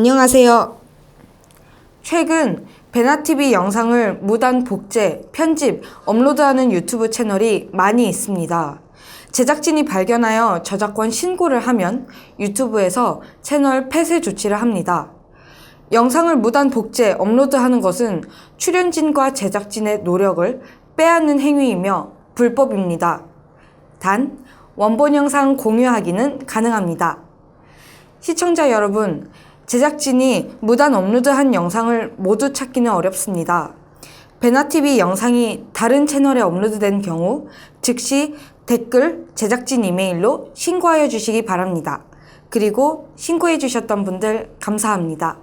안녕하세요. 최근 베나TV 영상을 무단 복제, 편집, 업로드하는 유튜브 채널이 많이 있습니다. 제작진이 발견하여 저작권 신고를 하면 유튜브에서 채널 폐쇄 조치를 합니다. 영상을 무단 복제, 업로드하는 것은 출연진과 제작진의 노력을 빼앗는 행위이며 불법입니다. 단, 원본 영상 공유하기는 가능합니다. 시청자 여러분, 제작진이 무단 업로드한 영상을 모두 찾기는 어렵습니다. 베나TV 영상이 다른 채널에 업로드된 경우 즉시 댓글, 제작진 이메일로 신고하여 주시기 바랍니다. 그리고 신고해 주셨던 분들 감사합니다.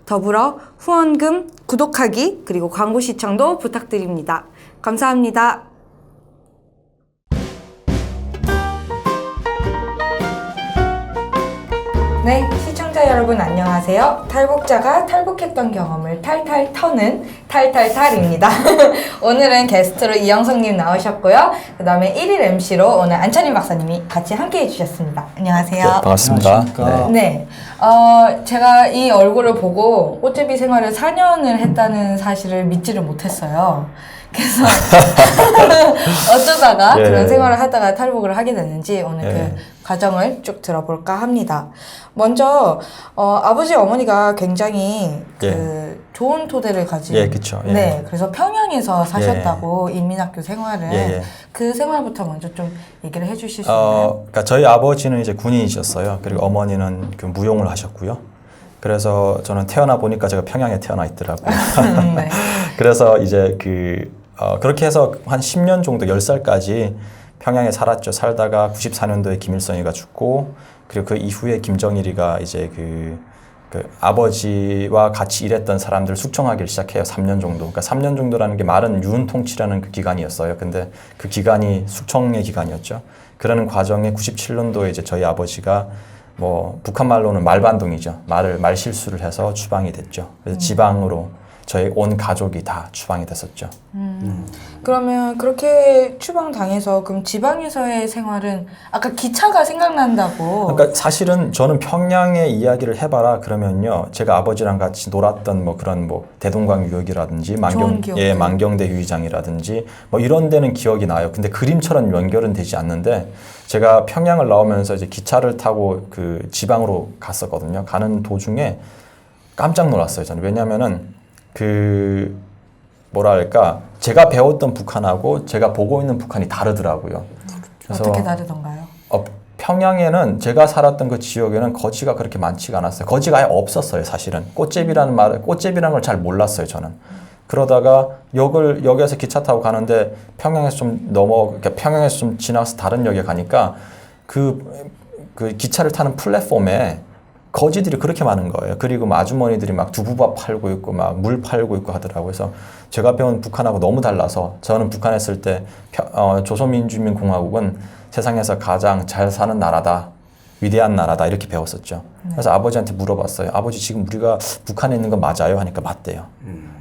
더불어 후원금, 구독하기, 그리고 광고 시청도 부탁드립니다. 감사합니다. 네, 시청자 여러분 안녕하세요. 탈북자가 탈북했던 경험을 탈탈 터는 탈탈탈입니다. 오늘은 게스트로 이영석님 나오셨고요. 그 다음에 1일 MC로 오늘 안철인 박사님이 같이 함께 해주셨습니다. 안녕하세요. 네, 반갑습니다. 네. 제가 이 얼굴을 보고 꽃제비 생활을 4년을 했다는 사실을 믿지를 못했어요. 그래서 어쩌다가 그런 생활을 하다가 탈북을 하게 됐는지 오늘 그 과정을 쭉 들어볼까 합니다. 먼저 아버지 어머니가 굉장히 좋은 토대를 가진 그쵸. 네, 그래서 평양에서 사셨다고 인민학교 생활을 그 생활부터 먼저 좀 얘기를 해주실 수 있나요? 그러니까 저희 아버지는 이제 군인이셨어요. 그리고 어머니는 그 무용을 하셨고요. 그래서 저는 태어나 보니까 제가 평양에 태어나 있더라고요. 네. 그래서 이제 그렇게 해서 한 10년 정도 10살까지 평양에 살았죠. 살다가 94년도에 김일성이가 죽고, 그리고 그 이후에 김정일이가 이제 그 아버지와 같이 일했던 사람들 숙청하기를 시작해요. 3년 정도. 그러니까 3년 정도라는 게 말은 유은통치라는 그 기간이었어요. 근데 그 기간이 숙청의 기간이었죠. 그러는 과정에 97년도에 이제 저희 아버지가 뭐 북한 말로는 말반동이죠. 말 실수를 해서 추방이 됐죠. 그래서 지방으로 저희 온 가족이 다 추방이 됐었죠. 그러면 그렇게 추방당해서 그럼 지방에서의 생활은 아까 기차가 생각난다고. 그러니까 사실은 저는 평양의 이야기를 해봐라 그러면요, 제가 아버지랑 같이 놀았던 뭐 그런 뭐 대동강 유역이라든지 만경대 유의장이라든지 뭐 이런 데는 기억이 나요. 근데 그림처럼 연결은 되지 않는데, 제가 평양을 나오면서 이제 기차를 타고 그 지방으로 갔었거든요. 가는 도중에 깜짝 놀랐어요. 저는. 왜냐면은 뭐랄까, 제가 배웠던 북한하고 제가 보고 있는 북한이 다르더라고요. 그래서 어떻게 다르던가요? 평양에는 제가 살았던 그 지역에는 거지가 그렇게 많지가 않았어요. 거지가 아예 없었어요, 사실은. 꽃제비라는 걸 잘 몰랐어요, 저는. 그러다가 역에서 기차 타고 가는데 평양에서 좀 지나서 다른 역에 가니까 그 기차를 타는 플랫폼에 거지들이 그렇게 많은 거예요. 그리고 뭐 아주머니들이 막 두부밥 팔고 있고 막 물 팔고 있고 하더라고요. 그래서 제가 배운 북한하고 너무 달라서, 저는 북한에 있을 때 조선민주주의공화국은 세상에서 가장 잘 사는 나라다, 위대한 나라다, 이렇게 배웠었죠. 그래서 아버지한테 물어봤어요. 아버지, 지금 우리가 북한에 있는 거 맞아요? 하니까 맞대요.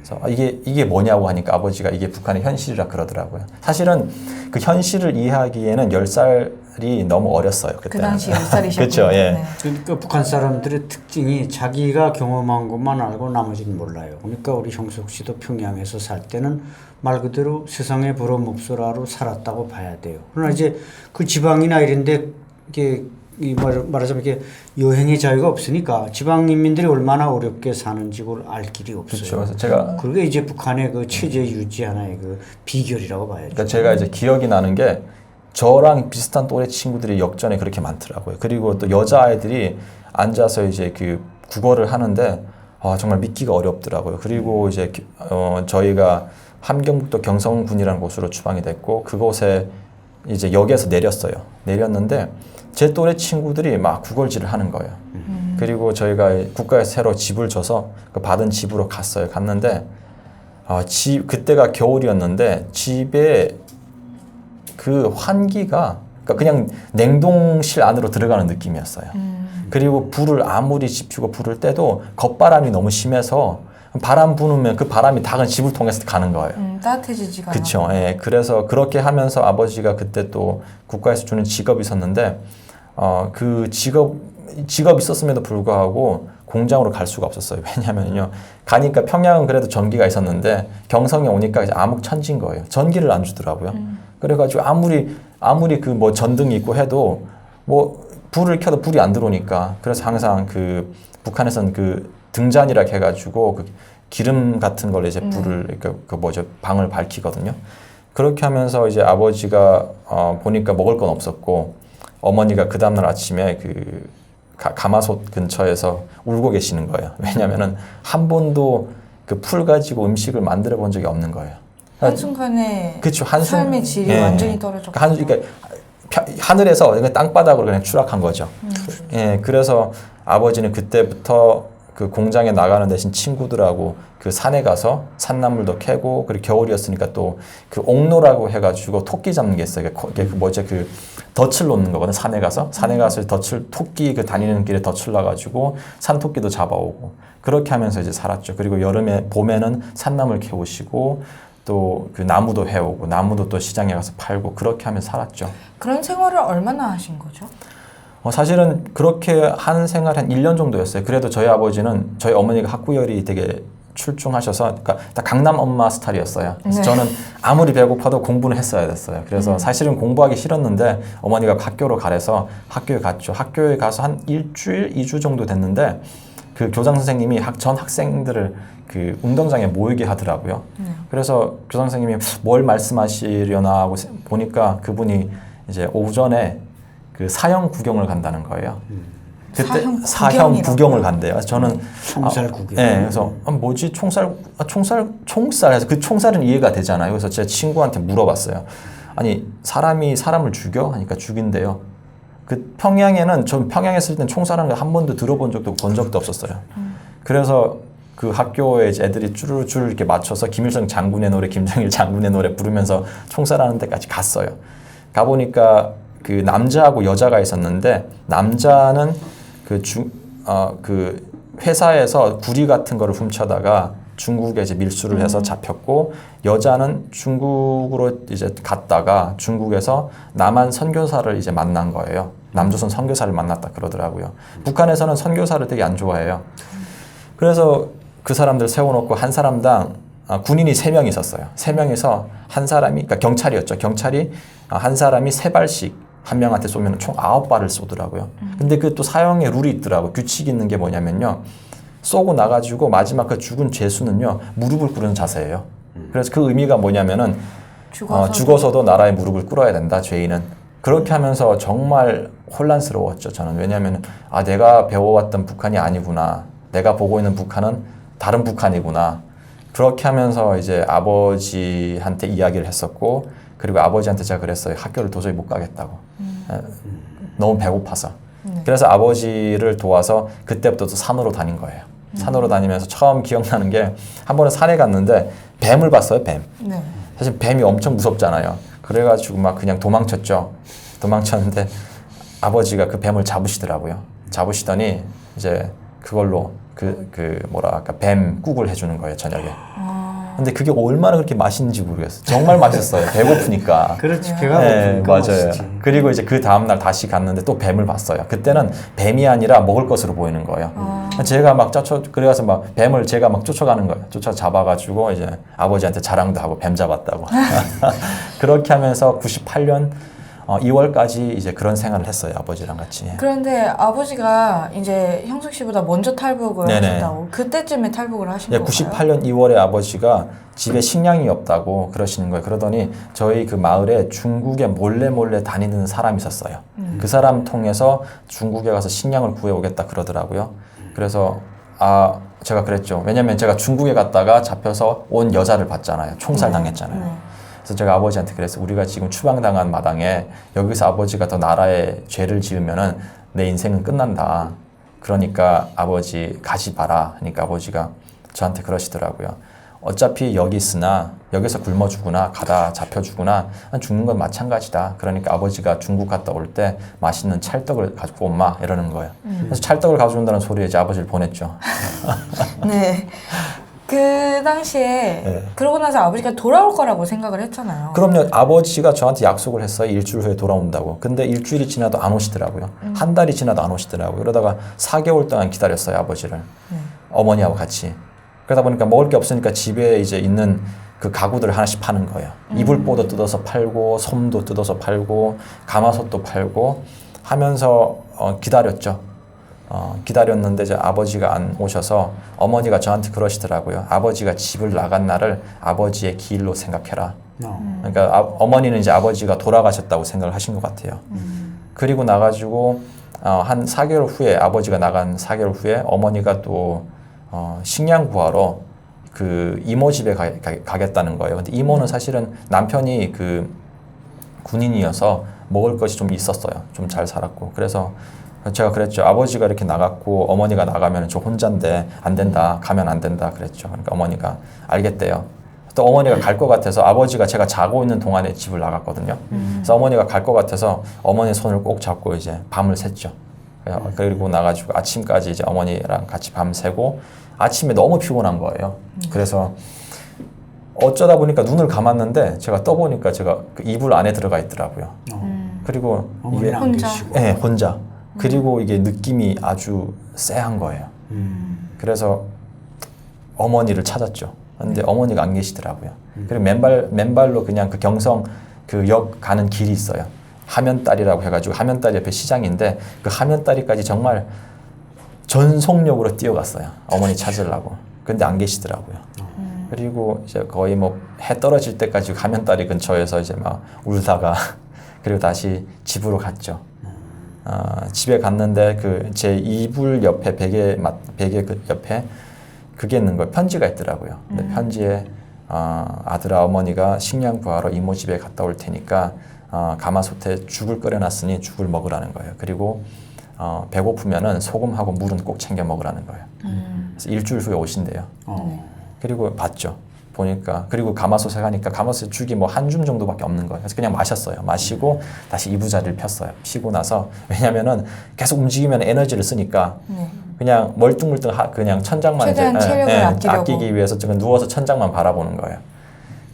그래서 이게 뭐냐고 하니까 아버지가 이게 북한의 현실이라 그러더라고요. 사실은 그 현실을 이해하기에는 10살이 너무 어렸어요. 그때. 그 당시 10살이셨군요. 그렇죠. 예. 네. 그러니까 북한 사람들의 특징이 자기가 경험한 것만 알고 나머지는 몰라요. 그러니까 우리 형석 씨도 평양에서 살 때는 말 그대로 세상에 부러먹소라로 살았다고 봐야 돼요. 그러나 이제 그 지방이나 이런데 이게 말하자면 이렇게 여행의 자유가 없으니까 지방 인민들이 얼마나 어렵게 사는지 그걸 알 길이 없어요. 그렇죠. 그래서 제가 그게 이제 북한의 그 체제 유지 하나의 그 비결이라고 봐야죠. 그러니까 제가 이제 기억이 나는 게, 저랑 비슷한 또래 친구들이 역전에 그렇게 많더라고요. 그리고 또 여자아이들이 앉아서 이제 그 국어를 하는데 정말 믿기가 어렵더라고요. 그리고 이제 저희가 함경북도 경성군이라는 곳으로 추방이 됐고, 그곳에 이제 역에서 내렸는데 제 또래 친구들이 막 구걸질을 하는 거예요. 그리고 저희가 국가에서 새로 집을 줘서 그 받은 집으로 갔어요. 갔는데 그때가 겨울이었는데 집에 그 환기가 그냥 냉동실 안으로 들어가는 느낌이었어요. 그리고 불을 아무리 지피고 불을 떼도 겉바람이 너무 심해서 바람 부으면 그 바람이 다 집을 통해서 가는 거예요. 따뜻해지지가 않아. 그렇죠. 예. 그래서 그렇게 하면서 아버지가 그때 또 국가에서 주는 직업이 있었는데 그 직업 있었음에도 불구하고 공장으로 갈 수가 없었어요. 왜냐면요. 가니까 평양은 그래도 전기가 있었는데 경성에 오니까 이제 암흑천지인 거예요. 전기를 안 주더라고요. 그래가지고 아무리 그 뭐 전등이 있고 해도 뭐 불을 켜도 불이 안 들어오니까 그래서 항상 그 북한에서는 그 등잔이라 해가지고 그 기름 같은 걸 이제 불을 그 뭐죠 방을 밝히거든요. 그렇게 하면서 이제 아버지가 보니까 먹을 건 없었고 어머니가 그 다음날 아침에 그 가마솥 근처에서 울고 계시는 거예요. 왜냐면은 한 번도 그 풀 가지고 음식을 만들어 본 적이 없는 거예요. 한순간에 그쵸, 삶의 질이 완전히 떨어졌고 그러니까 하늘에서 그냥 땅바닥으로 그냥 추락한 거죠. 예, 그래서 아버지는 그때부터 그 공장에 나가는 대신 친구들하고 그 산에 가서 산나물도 캐고 그리고 겨울이었으니까 또 그 옥로라고 해가지고 토끼 잡는 게 있어요. 그 뭐지 그 덫을 놓는 거거든. 산에 가서 덫을 토끼 그 다니는 길에 덫을 놔가지고 산토끼도 잡아오고 그렇게 하면서 이제 살았죠. 그리고 봄에는 산나물 캐오시고 또 그 나무도 해오고 나무도 또 시장에 가서 팔고 그렇게 하면서 살았죠. 그런 생활을 얼마나 하신 거죠? 사실은 그렇게 한 생활 한 1년 정도였어요. 그래도 저희 아버지는 저희 어머니가 학구열이 되게 출중하셔서 그러니까 딱 강남 엄마 스타일이었어요. 그래서 네. 저는 아무리 배고파도 공부는 했어야 됐어요. 그래서 사실은 공부하기 싫었는데 어머니가 학교로 가래서 학교에 갔죠. 학교에 가서 한 일주일, 2주 정도 됐는데 그 교장 선생님이 전 학생들을 그 운동장에 모이게 하더라고요. 그래서 교장 선생님이 뭘 말씀하시려나 하고 보니까 그분이 이제 오전에 그 사형 구경을 간다는 거예요. 그때 사형 구경을 간대요. 그래서 저는 총살 구경. 네, 그래서 뭐지 총살 해서 그 총살은 이해가 되잖아요. 그래서 제 친구한테 물어봤어요. 아니 사람이 사람을 죽여? 하니까 죽인대요. 그 평양에는 전 평양에 있을 땐 총살하는 거 한 번도 들어본 적도 본 적도 없었어요. 그래서 그 학교에 이제 애들이 줄 이렇게 맞춰서 김일성 장군의 노래, 김정일 장군의 노래 부르면서 총살하는 데까지 갔어요. 가보니까 그 남자하고 여자가 있었는데 남자는 그 회사에서 구리 같은 거를 훔쳐다가 중국에 이제 밀수를 해서 잡혔고 여자는 중국으로 이제 갔다가 중국에서 남한 선교사를 이제 만난 거예요. 남조선 선교사를 만났다 그러더라고요. 북한에서는 선교사를 되게 안 좋아해요. 그래서 그 사람들 세워놓고 한 사람당 군인이 3명 있었어요. 3명에서 한 사람이 그러니까 경찰이었죠. 경찰이 한 사람이 3발씩 한 명한테 쏘면 총 9발을 쏘더라고요. 근데 그 또 사형의 룰이 있더라고요. 규칙이 있는 게 뭐냐면요. 쏘고 나가지고 마지막 그 죽은 죄수는요. 무릎을 꿇는 자세예요. 그래서 그 의미가 뭐냐면은 죽어서도 나라의 무릎을 꿇어야 된다. 죄인은. 그렇게 하면서 정말 혼란스러웠죠. 저는. 왜냐하면 내가 배워왔던 북한이 아니구나. 내가 보고 있는 북한은 다른 북한이구나. 그렇게 하면서 이제 아버지한테 이야기를 했었고 그리고 아버지한테 제가 그랬어요. 학교를 도저히 못 가겠다고. 너무 배고파서. 그래서 아버지를 도와서 그때부터 또 산으로 다닌 거예요. 산으로 다니면서 처음 기억나는 게 한 번은 산에 갔는데 뱀을 봤어요. 뱀. 네. 사실 뱀이 엄청 무섭잖아요. 그래가지고 막 그냥 도망쳤죠. 도망쳤는데 아버지가 그 뱀을 잡으시더라고요. 잡으시더니 이제 그걸로 뱀 국을 해주는 거예요. 저녁에. 근데 그게 얼마나 그렇게 맛있는지 모르겠어요. 정말 맛있었어요. 배고프니까. 그렇지, 배가 네, 고프니까 맞아요. 맛있지. 그리고 이제 그 다음날 다시 갔는데 또 뱀을 봤어요. 그때는 뱀이 아니라 먹을 것으로 보이는 거예요. 제가 막 그래서 막 뱀을 제가 막 쫓아가는 거예요. 잡아가지고 이제 아버지한테 자랑도 하고 뱀 잡았다고. 그렇게 하면서 98년 2월까지 이제 그런 생활을 했어요. 아버지랑 같이. 그런데 아버지가 이제 형숙 씨보다 먼저 탈북을 네네. 하셨다고 그때쯤에 탈북을 하신 예, 건가요? 98년 2월에 아버지가 집에 식량이 없다고 그러시는 거예요. 그러더니 저희 그 마을에 중국에 몰래 다니는 사람이 있었어요. 그 사람 통해서 중국에 가서 식량을 구해오겠다 그러더라고요. 그래서 제가 그랬죠. 왜냐면 제가 중국에 갔다가 잡혀서 온 여자를 봤잖아요. 총살 당했잖아요. 네. 그래서 제가 아버지한테 그랬어요. 우리가 지금 추방당한 마당에 여기서 아버지가 더 나라에 죄를 지으면은 내 인생은 끝난다. 그러니까 아버지 가지 마라. 하니까 아버지가 저한테 그러시더라고요. 어차피 여기 있으나 여기서 굶어 죽으나 가다 잡혀 죽으나 죽는 건 마찬가지다. 그러니까 아버지가 중국 갔다 올 때 맛있는 찰떡을 가지고 온마 이러는 거예요. 그래서 찰떡을 가져온다는 소리에 이제 아버지를 보냈죠. 네. 그 당시에 네. 그러고 나서 아버지가 돌아올 거라고 생각을 했잖아요. 그럼요. 아버지가 저한테 약속을 했어요. 일주일 후에 돌아온다고. 근데 일주일이 지나도 안 오시더라고요. 한 달이 지나도 안 오시더라고요. 그러다가 4개월 동안 기다렸어요. 아버지를. 어머니하고 같이. 그러다 보니까 먹을 게 없으니까 집에 이제 있는 그 가구들을 하나씩 파는 거예요. 이불보도 뜯어서 팔고 솜도 뜯어서 팔고 가마솥도 팔고 하면서 기다렸죠. 기다렸는데 이제 아버지가 안 오셔서 어머니가 저한테 그러시더라고요. 아버지가 집을 나간 날을 아버지의 기일로 생각해라. 그러니까 어머니는 이제 아버지가 돌아가셨다고 생각을 하신 것 같아요. 그리고 나가지고 한 4개월 후에 아버지가 나간 4개월 후에 어머니가 또 식량 구하러 그 이모 집에 가겠다는 거예요. 근데 이모는 사실은 남편이 그 군인이어서 먹을 것이 좀 있었어요. 좀 잘 살았고. 그래서 제가 그랬죠. 아버지가 이렇게 나갔고 어머니가 나가면 저 혼자인데 안 된다. 가면 안 된다. 그랬죠. 그러니까 어머니가 알겠대요. 또 어머니가 갈 것 같아서 아버지가 제가 자고 있는 동안에 집을 나갔거든요. 그래서 어머니가 갈 것 같아서 어머니 손을 꼭 잡고 이제 밤을 샜죠. 그리고 나가지고 아침까지 이제 어머니랑 같이 밤 새고 아침에 너무 피곤한 거예요. 그래서 어쩌다 보니까 눈을 감았는데 제가 떠보니까 제가 그 이불 안에 들어가 있더라고요. 그리고 이게 혼자. 네, 혼자. 그리고 이게 느낌이 아주 쎄한 거예요. 그래서 어머니를 찾았죠. 근데 어머니가 안 계시더라고요. 그리고 맨발로 그냥 그 경성 그 역 가는 길이 있어요. 하면다리라고 해가지고 하면다리 옆에 시장인데 그 하면다리까지 정말 전속력으로 뛰어갔어요. 어머니 찾으려고. 근데 안 계시더라고요. 그리고 이제 거의 뭐 해 떨어질 때까지 하면다리 근처에서 이제 막 울다가 그리고 다시 집으로 갔죠. 집에 갔는데 그 제 이불 옆에 베개 그 옆에 그게 있는 거예요. 편지가 있더라고요. 근데 편지에 아들아 어머니가 식량 구하러 이모 집에 갔다 올 테니까 가마솥에 죽을 끓여놨으니 죽을 먹으라는 거예요. 그리고 배고프면은 소금하고 물은 꼭 챙겨 먹으라는 거예요. 그래서 일주일 후에 오신대요. 그리고 봤죠. 보니까 그리고 가마솥에 가니까 가마솥에 죽이 뭐 한 줌 정도밖에 없는 거예요. 그래서 그냥 마셨어요. 마시고 다시 이부자리를 폈어요. 피고 나서 왜냐면은 계속 움직이면 에너지를 쓰니까 그냥 멀뚱멀뚱 그냥 천장만 최대한 이제 체력을 아끼기 위해서 지금 누워서 천장만 바라보는 거예요.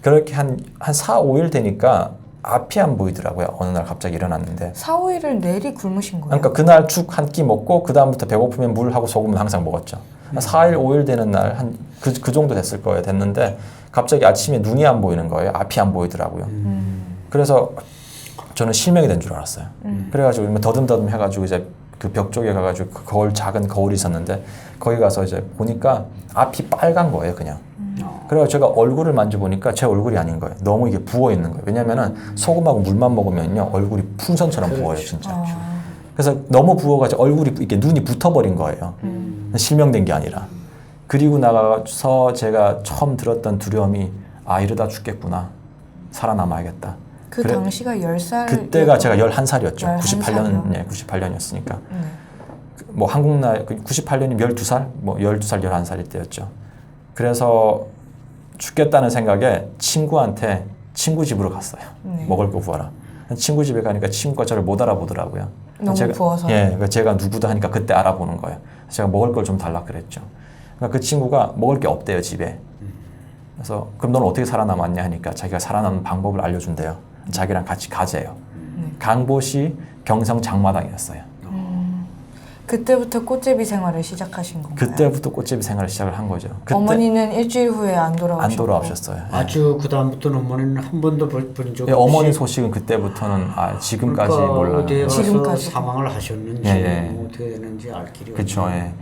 그렇게 한 4, 5일 되니까 앞이 안 보이더라고요. 어느 날 갑자기 일어났는데 4, 5일을 내리 굶으신 거예요? 그러니까 그날 죽 한 끼 먹고 그 다음부터 배고프면 물하고 소금은 항상 먹었죠. 4일, 5일 되는 날 한 그 정도 됐을 거예요. 됐는데 갑자기 아침에 눈이 안 보이는 거예요. 앞이 안 보이더라고요. 그래서 저는 실명이 된 줄 알았어요. 그래가지고 더듬더듬 해가지고 이제 그 벽 쪽에 가가지고 그 거울, 작은 거울이 있었는데 거기 가서 이제 보니까 앞이 빨간 거예요. 그냥. 그래서 제가 얼굴을 만져보니까 제 얼굴이 아닌 거예요. 너무 이게 부어 있는 거예요. 왜냐면은 소금하고 물만 먹으면요 얼굴이 풍선처럼 부어요, 진짜. 그래서 너무 부어가지고 얼굴이 이렇게 눈이 붙어버린 거예요. 실명된 게 아니라. 그리고 나가서 제가 처음 들었던 두려움이 이러다 죽겠구나. 살아남아야겠다. 그 당시가 10살? 그때가 제가 11살이었죠. 11살이요? 98년이었으니까. 뭐 한국 나이 98년이 12살? 뭐 12살, 11살일 때였죠. 그래서 죽겠다는 생각에 친구한테 친구 집으로 갔어요. 먹을 거 구하라. 친구 집에 가니까 친구가 저를 못 알아보더라고요. 너무 부어서? 예, 제가 누구다 하니까 그때 알아보는 거예요. 제가 먹을 걸 좀 달라 그랬죠. 그러니까 그 친구가 먹을 게 없대요, 집에. 그래서 그럼 넌 어떻게 살아남았냐 하니까 자기가 살아남는 방법을 알려준대요. 자기랑 같이 가재요. 강보시 경성 장마당이었어요. 그때부터 꽃제비 생활을 시작하신 건가요? 그때부터 꽃제비 생활을 시작을 한 거죠. 그때 어머니는 일주일 후에 안 돌아오셨고 안 돌아오셨어요. 아주 그 다음부터는 어머니는 한 번도 본 적이 없이 어머니 소식은 그때부터는 지금까지 그러니까 몰라요. 어디에 가서 지금까지. 사망을 하셨는지 뭐 어떻게 되는지 알 길이 그렇죠. 없네요. 예.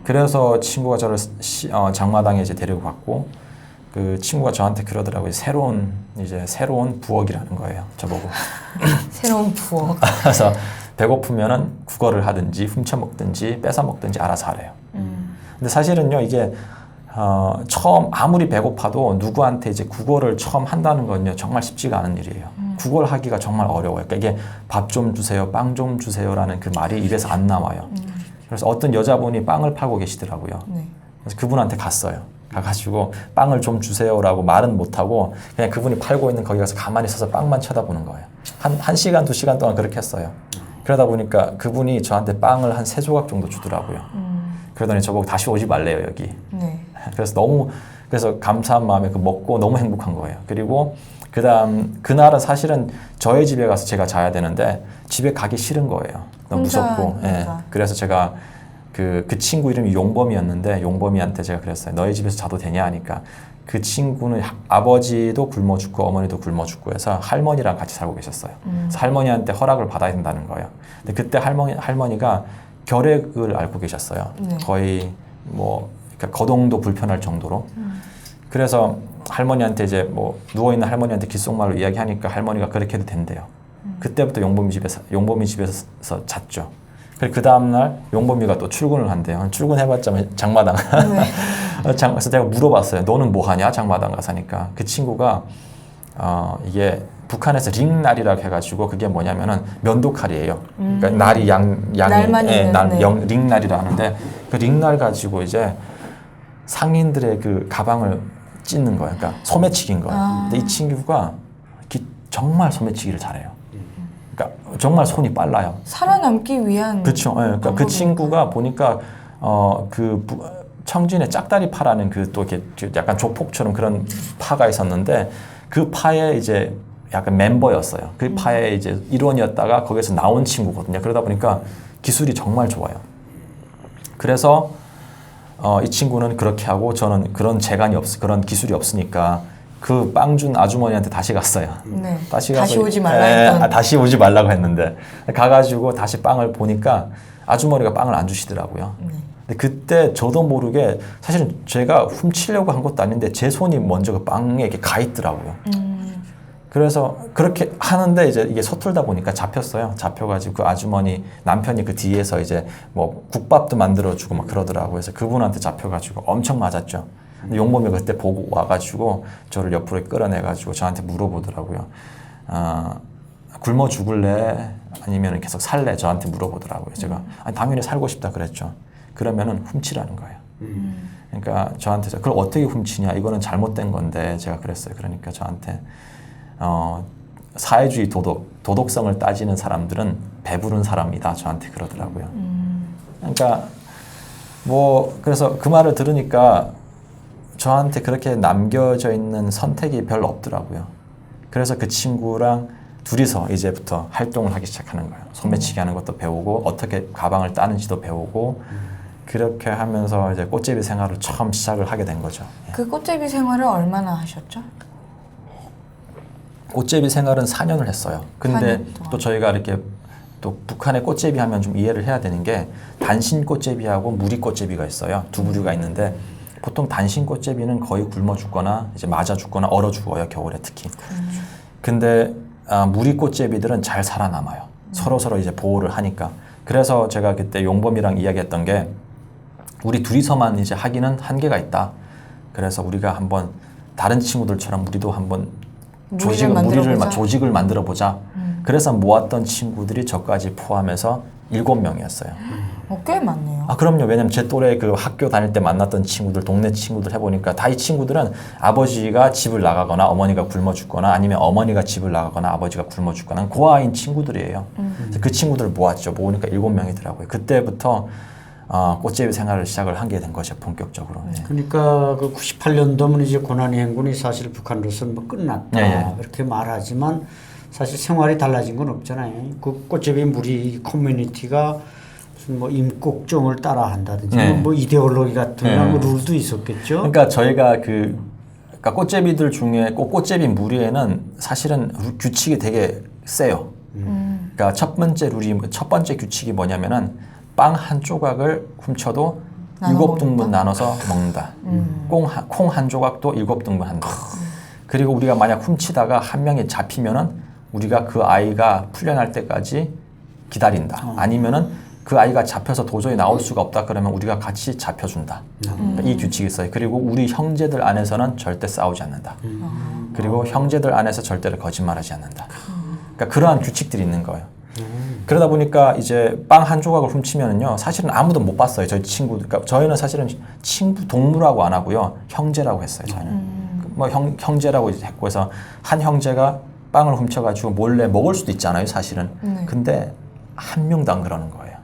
그래서 친구가 저를 장마당에 이제 데리고 갔고 그 친구가 저한테 그러더라고요. 새로운 부엌이라는 거예요. 저보고. 새로운 부엌. 그래서 배고프면은 국어를 하든지 훔쳐 먹든지 뺏어 먹든지 알아서 하래요. 근데 사실은요 이게 처음 아무리 배고파도 누구한테 이제 국어를 처음 한다는 건요 정말 쉽지가 않은 일이에요. 국어를 하기가 정말 어려워요. 그러니까 이게 밥 좀 주세요, 빵 좀 주세요라는 그 말이 입에서 안 나와요. 그래서 어떤 여자분이 빵을 팔고 계시더라고요. 그래서 그분한테 갔어요. 가가지고 빵을 좀 주세요라고 말은 못하고 그냥 그분이 팔고 있는 거기 가서 가만히 서서 빵만 쳐다보는 거예요. 한 시간, 2시간 동안 그렇게 했어요. 그러다 보니까 그분이 저한테 빵을 한 3조각 정도 주더라고요. 그러더니 저보고 다시 오지 말래요, 여기. 네. 그래서 너무 그래서 감사한 마음에 그 먹고 너무 행복한 거예요. 그리고 그날은 사실은 저희 집에 가서 제가 자야 되는데 집에 가기 싫은 거예요. 너무 무섭고. 예. 그래서 제가 그 친구 이름이 용범이었는데 용범이한테 제가 그랬어요. 너희 집에서 자도 되냐 하니까 그 친구는 아버지도 굶어 죽고 어머니도 굶어 죽고 해서 할머니랑 같이 살고 계셨어요. 그래서 할머니한테 허락을 받아야 된다는 거예요. 근데 그때 할머니가 결핵을 앓고 계셨어요. 네. 거의 뭐 그러니까 거동도 불편할 정도로. 그래서 할머니한테 이제 뭐 누워있는 할머니한테 귓속말로 이야기하니까 할머니가 그렇게 해도 된대요. 그때부터 용범이 집에서 잤죠. 그 다음날 용범이가 또 출근을 한대요. 출근해봤자 장마당. 그래서 제가 물어봤어요. 너는 뭐 하냐? 장마당 가서 하니까 그 친구가 이게 북한에서 링날이라고 해가지고 그게 뭐냐면은 면도칼이에요. 그러니까 날이 날만 있는, 링날이라 하는데 그 링날 가지고 이제 상인들의 그 가방을 찢는 거예요. 그러니까 소매치기인 거예요. 근데 이 친구가 정말 소매치기를 잘해요. 그러니까 정말 손이 빨라요. 살아남기 위한. 그렇죠. 네, 그러니까 그 친구가 보니까 청진의 짝다리 파라는 그 또 이렇게 약간 조폭처럼 그런 파가 있었는데 그 파에 이제 약간 멤버였어요. 그 파의 이제 일원이었다가 거기서 나온 친구거든요. 그러다 보니까 기술이 정말 좋아요. 그래서 이 친구는 그렇게 하고 저는 그런 그런 기술이 없으니까 그 빵 준 아주머니한테 다시 갔어요. 네. 다시 오지 말라 했던. 다시 오지 말라고 했는데 가가지고 다시 빵을 보니까 아주머니가 빵을 안 주시더라고요. 근데 그때 저도 모르게 사실은 제가 훔치려고 한 것도 아닌데 제 손이 먼저 그 빵에 이렇게 가 있더라고요. 그래서 그렇게 하는데 이제 이게 서툴다 보니까 잡혔어요. 잡혀가지고 그 아주머니 남편이 그 뒤에서 이제 뭐 국밥도 만들어주고 막 그러더라고요. 그래서 그분한테 잡혀가지고 엄청 맞았죠. 근데 용범이가 그때 보고 와가지고 저를 옆으로 끌어내가지고 저한테 물어보더라고요. 굶어 죽을래? 아니면 계속 살래? 저한테 물어보더라고요. 제가 아니, 당연히 살고 싶다 그랬죠. 그러면은 훔치라는 거예요. 그러니까 저한테 그걸 어떻게 훔치냐? 이거는 잘못된 건데 제가 그랬어요. 그러니까 저한테 사회주의 도덕성을 따지는 사람들은 배부른 사람이다. 저한테 그러더라고요. 그러니까 뭐 그래서 그 말을 들으니까 저한테 그렇게 남겨져 있는 선택이 별로 없더라고요. 그래서 그 친구랑 둘이서 이제부터 활동을 하기 시작하는 거예요. 소매치기 하는 것도 배우고 어떻게 가방을 따는지도 배우고 그렇게 하면서 이제 꽃제비 생활을 처음 시작을 하게 된 거죠. 그 꽃제비 생활을 얼마나 하셨죠? 꽃제비 생활은 4년을 했어요. 근데 4년 동안. 또 저희가 이렇게 또 북한의 꽃제비 하면 좀 이해를 해야 되는 게 단신 꽃제비하고 무리 꽃제비가 있어요. 두 부류가 있는데 보통 단신 꽃제비는 거의 굶어 죽거나 이제 맞아 죽거나 얼어 죽어요. 겨울에 특히. 근데 무리 꽃제비들은 잘 살아남아요. 서로 이제 보호를 하니까. 그래서 제가 그때 용범이랑 이야기했던 게 우리 둘이서만 이제 하기는 한계가 있다. 그래서 우리가 한번 다른 친구들처럼 우리도 한번 조직을 만들어 보자. 그래서 모았던 친구들이 저까지 포함해서 7명이었어요. 꽤 많네요. 그럼요. 왜냐면 제 또래 그 학교 다닐 때 만났던 친구들, 동네 친구들 해보니까 다 이 친구들은 아버지가 집을 나가거나 어머니가 굶어 죽거나 아니면 어머니가 집을 나가거나 아버지가 굶어 죽거나 고아인 친구들이에요. 그래서 그 친구들을 모았죠. 모으니까 7명이더라고요. 그때부터 꽃제비 생활을 시작을 하게 된 거죠. 본격적으로. 예. 그러니까 그 98년도면 이제 고난의 행군이 사실 북한으로서는 뭐 끝났다 이렇게 말하지만 사실 생활이 달라진 건 없잖아요. 그 꽃제비 무리 커뮤니티가 무슨 뭐 임국종을 따라한다든지 뭐 이데올로기 같은 뭐 룰도 있었겠죠. 그러니까 저희가 그러니까 꽃제비들 중에 꽃제비 무리에는 사실은 규칙이 되게 세요. 그러니까 첫 번째 규칙이 뭐냐면은 빵 한 조각을 훔쳐도 7등분 나눠서 먹는다. 콩 한 조각도 7등분 한다. 그리고 우리가 만약 훔치다가 한 명이 잡히면은 우리가 그 아이가 풀려날 때까지 기다린다. 아니면은 그 아이가 잡혀서 도저히 나올 수가 없다 그러면 우리가 같이 잡혀준다. 그러니까 이 규칙이 있어요. 그리고 우리 형제들 안에서는 절대 싸우지 않는다. 그리고 형제들 안에서 절대로 거짓말하지 않는다. 그러니까 그러한 규칙들이 있는 거예요. 그러다 보니까 이제 빵 한 조각을 훔치면은요, 사실은 아무도 못 봤어요. 저희 친구들. 그러니까 저희는 사실은 친구 동무라고 안 하고요, 형제라고 했어요. 저희는 뭐 형제라고 했고 해서 한 형제가 빵을 훔쳐가지고 몰래 먹을 수도 있잖아요, 사실은. 근데 한 명도 안 그러는 거예요.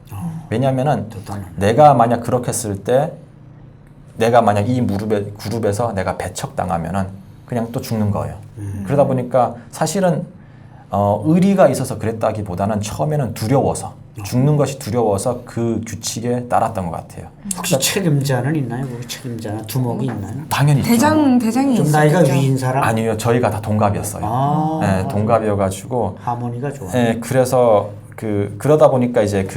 왜냐하면은 내가 만약 그렇게 했을 때 내가 만약 이 그룹에서 내가 배척당하면은 그냥 또 죽는 거예요. 그러다 보니까 사실은 의리가 있어서 그랬다기보다는 처음에는 두려워서 죽는 것이 두려워서 그 규칙에 따랐던 것 같아요. 혹시 책임자는 있나요? 거기 책임자나 두목이 있나요? 당연히 있죠. 대장이 좀 나이가 있었겠죠. 위인 사람? 아니요, 저희가 다 동갑이었어요. 아, 네, 동갑이어가지고 하모니가 좋아. 네, 그래서 그러다 보니까 이제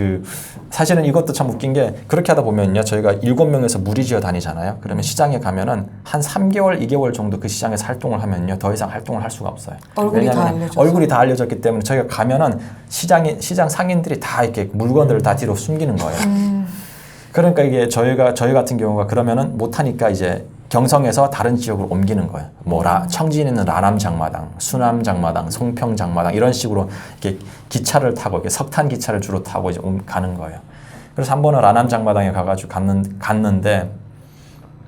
사실은 이것도 참 웃긴 게 그렇게 하다 보면요, 저희가 7명에서 무리지어 다니잖아요. 그러면 시장에 가면은 한 3개월, 2개월 정도 그 시장에서 활동을 하면요, 더 이상 활동을 할 수가 없어요. 얼굴이 다 왜냐하면 알려져서. 얼굴이 다 알려졌기 때문에 저희가 가면은 시장 상인들이 다 이렇게 물건들을 다 뒤로 숨기는 거예요. 그러니까 이게 저희 같은 경우가 그러면은 못하니까 이제 경성에서 다른 지역으로 옮기는 거예요. 뭐 청진에 있는 라남 장마당, 수남 장마당, 송평 장마당 이런 식으로 이렇게 기차를 타고 이렇게 석탄 기차를 주로 타고 이제 가는 거예요. 그래서 한 번은 라남 장마당에 가가지고 갔는데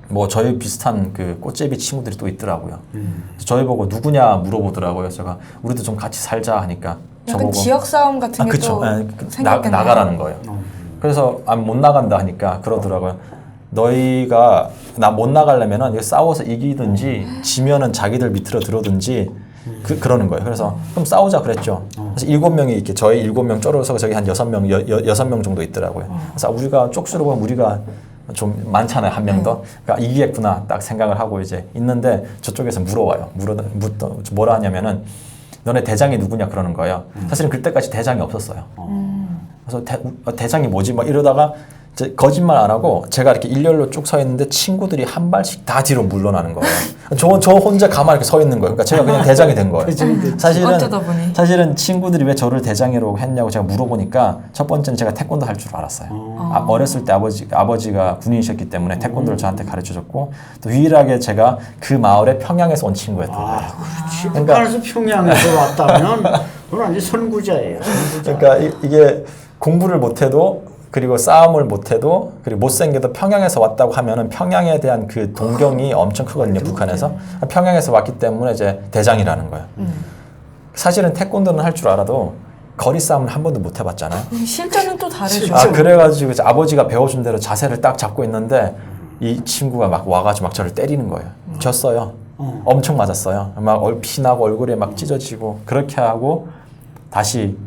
뭐 저희 비슷한 그 꽃제비 친구들이 또 있더라고요. 저희 보고 누구냐 물어보더라고요. 제가 우리도 좀 같이 살자 하니까 약간 저보고 지역 싸움 같은 게 그쵸. 또 네, 생겼겠네요. 나가라는 거예요. 그래서 못 나간다 하니까 그러더라고요. 너희가 나 못 나가려면은 이거 싸워서 이기든지 지면은 자기들 밑으로 들어든지 그러는 거예요. 그래서 그럼 싸우자 그랬죠. 그래서 7명이 이렇게 저희 7명 쫄아서 저기 한 6명, 6명 정도 있더라고요. 그래서 우리가 쪽수로 보면 우리가 좀 많잖아요, 한 명 더. 그러니까 이기겠구나 딱 생각을 하고 이제 있는데 저쪽에서 물어와요. 뭐라 하냐면은 너네 대장이 누구냐 그러는 거예요. 사실은 그때까지 대장이 없었어요. 그래서 대장이 뭐지? 막 이러다가 이제 거짓말 안 하고 제가 이렇게 일렬로 쭉 서 있는데 친구들이 한 발씩 다 뒤로 물러나는 거예요. 저 혼자 가만히 이렇게 서 있는 거예요. 그러니까 제가 그냥 대장이 된 거예요. 어쩌다 보니. 사실은 친구들이 왜 저를 대장이라고 했냐고 제가 물어보니까 첫 번째는 제가 태권도 할 줄 알았어요. 어렸을 때 아버지가 군인이셨기 때문에 태권도를 저한테 가르쳐줬고 또 유일하게 제가 그 마을에 평양에서 온 친구였던 거예요. 그렇지. 북한에서 평양에서 왔다면 그건 완전 선구자예요. 선구자. 그러니까 이게 공부를 못해도 그리고 싸움을 못해도 그리고 못생겨도 평양에서 왔다고 하면은 평양에 대한 그 동경이 엄청 크거든요. 북한에서 평양에서 왔기 때문에 이제 대장이라는 거예요. 사실은 태권도는 할 줄 알아도 거리 싸움을 한 번도 못 해봤잖아요. 실전은 또 다르죠. 그래가지고 이제 아버지가 배워준 대로 자세를 딱 잡고 있는데 이 친구가 막 와가지고 막 저를 때리는 거예요. 졌어요. 엄청 맞았어요. 막 피나고 얼굴에 막 찢어지고 그렇게 하고 다시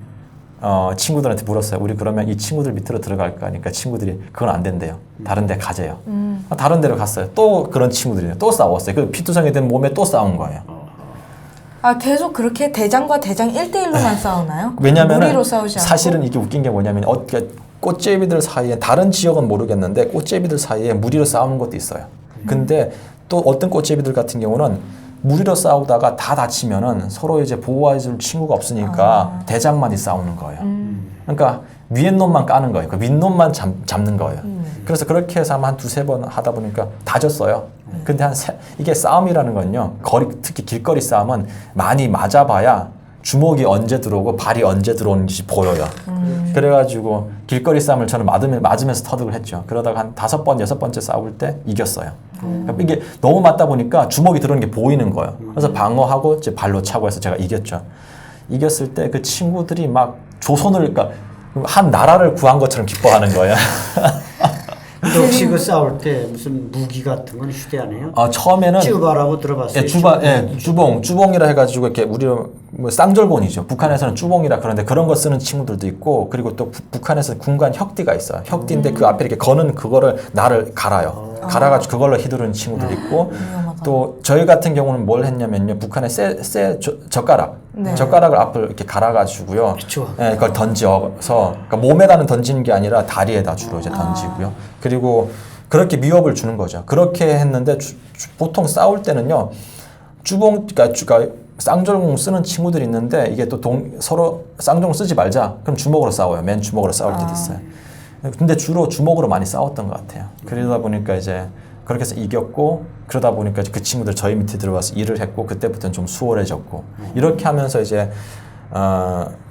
친구들한테 물었어요. 우리 그러면 이 친구들 밑으로 들어갈까 하니까 친구들이 그건 안 된대요. 다른 데 가재요. 다른 데로 갔어요. 또 그런 친구들이 또 싸웠어요. 그 피투성이 된 몸에 또 싸운 거예요. 계속 그렇게 대장과 대장 1대1로만 싸우나요? 왜냐면 무리로 싸우지 않고? 사실은 이게 웃긴 게 뭐냐면 꽃제비들 사이에 다른 지역은 모르겠는데 꽃제비들 사이에 무리로 싸우는 것도 있어요. 근데 또 어떤 꽃제비들 같은 경우는 무리로 싸우다가 다 다치면은 서로 이제 보호해줄 친구가 없으니까 대장만이 싸우는 거예요. 그러니까 위에 놈만 까는 거예요. 그 윗놈만 잡는 거예요. 그래서 그렇게 해서 한 두세 번 하다 보니까 다 졌어요. 근데 이게 싸움이라는 건요. 특히 길거리 싸움은 많이 맞아봐야 주먹이 언제 들어오고 발이 언제 들어오는지 보여요. 그래가지고 길거리 싸움을 저는 맞으면서 터득을 했죠. 그러다가 한 5번, 6번째 싸울 때 이겼어요. 그러니까 이게 너무 맞다 보니까 주먹이 들어오는 게 보이는 거예요. 그래서 방어하고 이제 발로 차고 해서 제가 이겼죠. 이겼을 때 그 친구들이 막 그러니까 한 나라를 구한 것처럼 기뻐하는 거예요. 근데 혹시 그 싸울 때 무슨 무기 같은 건 휴대하네요? 처음에는 쭈바라고 들어봤어요? 쭈봉이라 해가지고 이렇게 우리로 뭐 쌍절곤이죠. 북한에서는 쭈봉이라 그런데 그런 거 쓰는 친구들도 있고 그리고 또 북한에서는 군관 혁띠가 있어요. 혁띠인데 그 앞에 이렇게 거는 그거를 나를 갈아요. 갈아가지고 그걸로 휘두르는 친구들도 있고 또 저희 같은 경우는 뭘 했냐면요. 북한의 젓가락. 네. 젓가락을 앞을 이렇게 갈아가지고요. 그쵸. 그걸 던져서 그러니까 몸에다는 던지는 게 아니라 다리에다 주로 이제 던지고요. 그리고 그렇게 위협을 주는 거죠. 그렇게 했는데 보통 싸울 때는요. 그러니까 쌍절공 쓰는 친구들이 있는데 이게 또 서로 쌍절공 쓰지 말자. 그럼 주먹으로 싸워요. 맨 주먹으로 싸울 때도 있어요. 근데 주로 주먹으로 많이 싸웠던 것 같아요. 그러다 보니까 이제 그렇게 해서 이겼고 그러다 보니까 그 친구들 저희 밑에 들어와서 일을 했고 그때부터는 좀 수월해졌고 이렇게 하면서 이제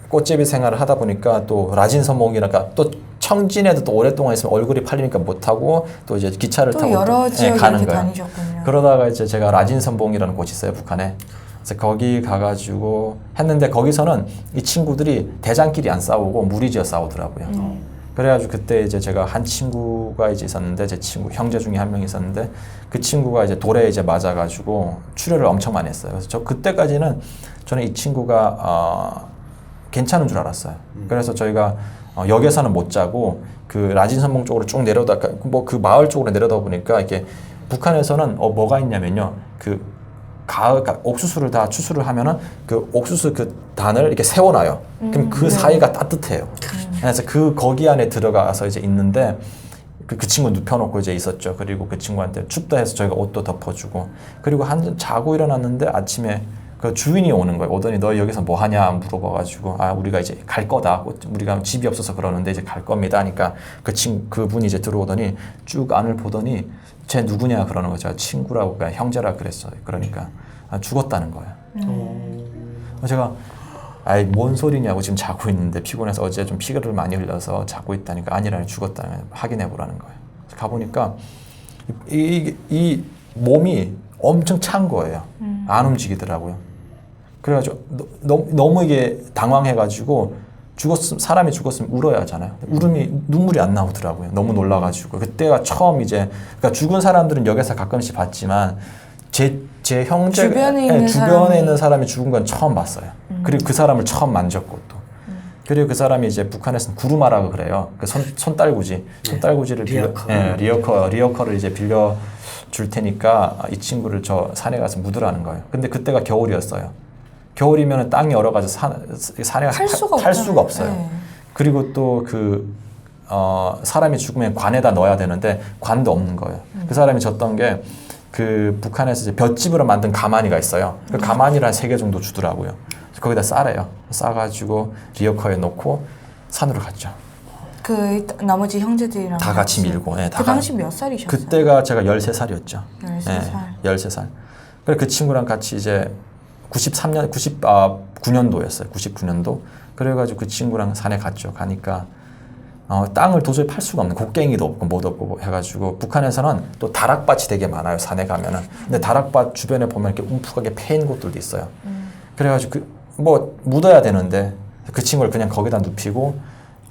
꽃제비 생활을 하다 보니까 또 라진 선봉이니까 또 청진에도 또 오랫동안 있으면 얼굴이 팔리니까 못하고 또 이제 기차를 타고 여러 지역에 가는 이렇게 거예요. 다니셨군요. 그러다가 이제 제가 라진 선봉이라는 곳이 있어요, 북한에. 그래서 거기 가가지고 했는데 거기서는 이 친구들이 대장끼리 안 싸우고 무리지어 싸우더라고요. 그래가지고 그때 이제 제가 한 친구가 이제 있었는데 제 친구 형제 중에 한 명 있었는데 그 친구가 이제 돌에 이제 맞아가지고 출혈을 엄청 많이 했어요. 그래서 저 그때까지는 저는 이 친구가 괜찮은 줄 알았어요. 그래서 저희가 역에서는 못 자고 그 라진선봉 쪽으로 쭉 내려다 뭐 그 마을 쪽으로 내려다 보니까 이게 북한에서는 뭐가 있냐면요. 그 가을 옥수수를 다 추수를 하면은 그 옥수수 그 단을 이렇게 세워놔요. 그럼 그 사이가 따뜻해요. 그래서 그 거기 안에 들어가서 이제 있는데 그 친구 눕혀놓고 이제 있었죠. 그리고 그 친구한테 춥다 해서 저희가 옷도 덮어주고 그리고 한참 자고 일어났는데 아침에 그 주인이 오는 거예요. 오더니 너 여기서 뭐 하냐 물어봐가지고 우리가 이제 갈 거다. 우리가 집이 없어서 그러는데 이제 갈 겁니다. 하니까 그분이 이제 들어오더니 쭉 안을 보더니 쟤 누구냐 그러는 거죠. 친구라고 그냥 형제라 그랬어요. 그러니까 죽었다는 거예요. 제가 뭔 소리냐고 지금 자고 있는데 피곤해서 어제 좀 피를 많이 흘려서 자고 있다니까 아니라 죽었다는 확인해 보라는 거예요. 가보니까 이 몸이 엄청 찬 거예요. 안 움직이더라고요. 그래가지고 너무 이게 당황해가지고 사람이 죽었으면 울어야 하잖아요. 눈물이 안 나오더라고요. 너무 놀라가지고 그때가 처음 이제 그러니까 죽은 사람들은 역에서 가끔씩 봤지만 제 형제 주변에 있는 사람이 죽은 건 처음 봤어요. 그리고 그 사람을 처음 만졌고 또 그리고 그 사람이 이제 북한에서는 구루마라고 그래요. 그 손딸구지를 리어커를 이제 빌려 줄 테니까 이 친구를 저 산에 가서 묻으라는 거예요. 근데 그때가 겨울이었어요. 겨울이면 땅이 얼어가지고 산에 탈 수가 없어요. 네. 그리고 또 사람이 죽으면 관에다 넣어야 되는데 관도 없는 거예요. 그 사람이 졌던 게 그 북한에서 이제 볏짚으로 만든 가마니가 있어요. 그 가마니를 한 3개 정도 주더라고요. 거기다 싸래요. 싸가지고 리어커에 놓고 산으로 갔죠. 그 나머지 형제들이랑 다 같이 밀고. 그 당시 몇 살이셨어요? 그때가 제가 13살이었죠. 13살. 13살. 그래 그 친구랑 같이 이제 99년도였어요. 99년도. 그래가지고 그 친구랑 산에 갔죠. 가니까 땅을 도저히 팔 수가 없는 곡괭이도 없고 못 없고 해가지고 북한에서는 또 다락밭이 되게 많아요. 산에 가면은. 근데 다락밭 주변에 보면 이렇게 움푹하게 패인 곳들도 있어요. 그래가지고 뭐 묻어야 되는데 그 친구를 그냥 거기다 눕히고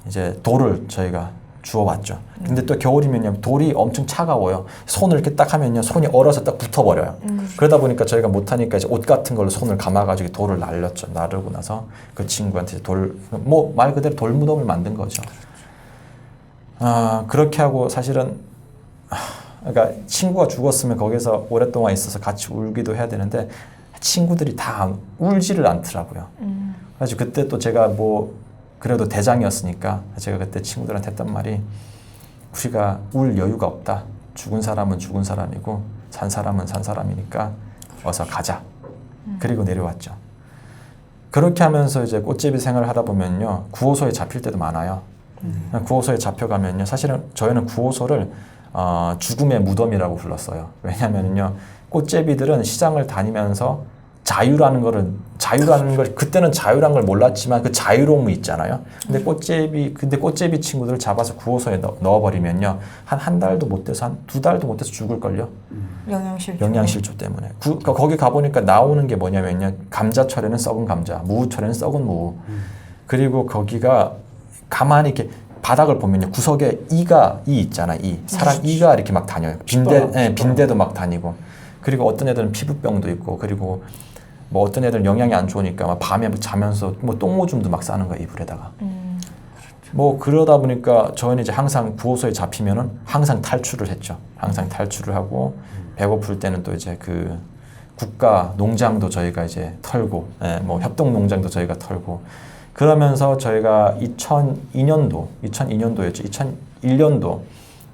이제 돌을 저희가 주워왔죠. 근데 또 겨울이면요 돌이 엄청 차가워요. 손을 이렇게 딱 하면요 손이 얼어서 딱 붙어버려요. 그러다 보니까 저희가 못하니까 이제 옷 같은 걸로 손을 감아가지고 돌을 날렸죠. 나르고 나서 그 친구한테 뭐 말 그대로 돌무덤을 만든 거죠. 그렇게 하고 사실은 그러니까 친구가 죽었으면 거기서 오랫동안 있어서 같이 울기도 해야 되는데 친구들이 다 울지를 않더라고요. 그래서 그때 또 제가 뭐 그래도 대장이었으니까 제가 그때 친구들한테 했던 말이 우리가 울 여유가 없다. 죽은 사람은 죽은 사람이고 산 사람은 산 사람이니까 어서 가자. 그리고 내려왔죠. 그렇게 하면서 이제 꽃제비 생활을 하다 보면요. 구호소에 잡힐 때도 많아요. 구호소에 잡혀가면요. 사실은 저희는 구호소를 죽음의 무덤이라고 불렀어요. 왜냐하면요. 꽃제비들은 시장을 다니면서 자유라는 걸 그때는 자유란 걸 몰랐지만 그 자유로움이 있잖아요. 근데 꽃제비 친구들을 잡아서 구호소에 넣어버리면요. 한 달도 못 돼서 한 2달도 못 돼서 죽을걸요. 영양실조 때문에. 거기 가보니까 나오는 게 뭐냐면요. 감자철에는 썩은 감자, 무철에는 썩은 무. 그리고 거기가 가만히 이렇게 바닥을 보면요. 구석에 이 있잖아. 사람 이가 이렇게 막 다녀요. 빈대도 막 다니고. 그리고 어떤 애들은 피부병도 있고, 그리고 뭐 어떤 애들은 영양이 안 좋으니까 막 밤에 자면서 뭐 똥오줌도 막 싸는 거야, 이불에다가. 뭐 그러다 보니까 저희는 이제 항상 구호소에 잡히면은 항상 탈출을 했죠. 항상 탈출을 하고, 배고플 때는 또 이제 그 국가 농장도 저희가 이제 털고, 뭐 협동 농장도 저희가 털고, 그러면서 저희가 2002년도였죠.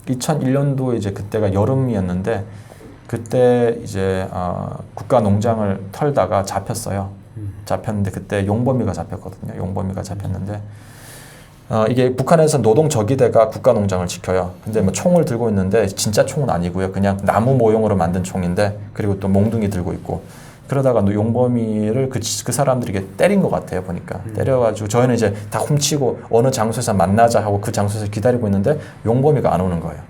2001년도 이제 그때가 여름이었는데 그때 이제 국가 농장을 털다가 잡혔어요. 잡혔는데 그때 용범이가 잡혔거든요. 용범이가 잡혔는데 이게 북한에서 노동저기대가 국가 농장을 지켜요. 근데 뭐 총을 들고 있는데 진짜 총은 아니고요. 그냥 나무 모형으로 만든 총인데 그리고 또 몽둥이 들고 있고 그러다가 용범이를 그 사람들이 때린 것 같아요. 보니까 때려가지고 저희는 이제 다 훔치고 어느 장소에서 만나자 하고 그 장소에서 기다리고 있는데 용범이가 안 오는 거예요.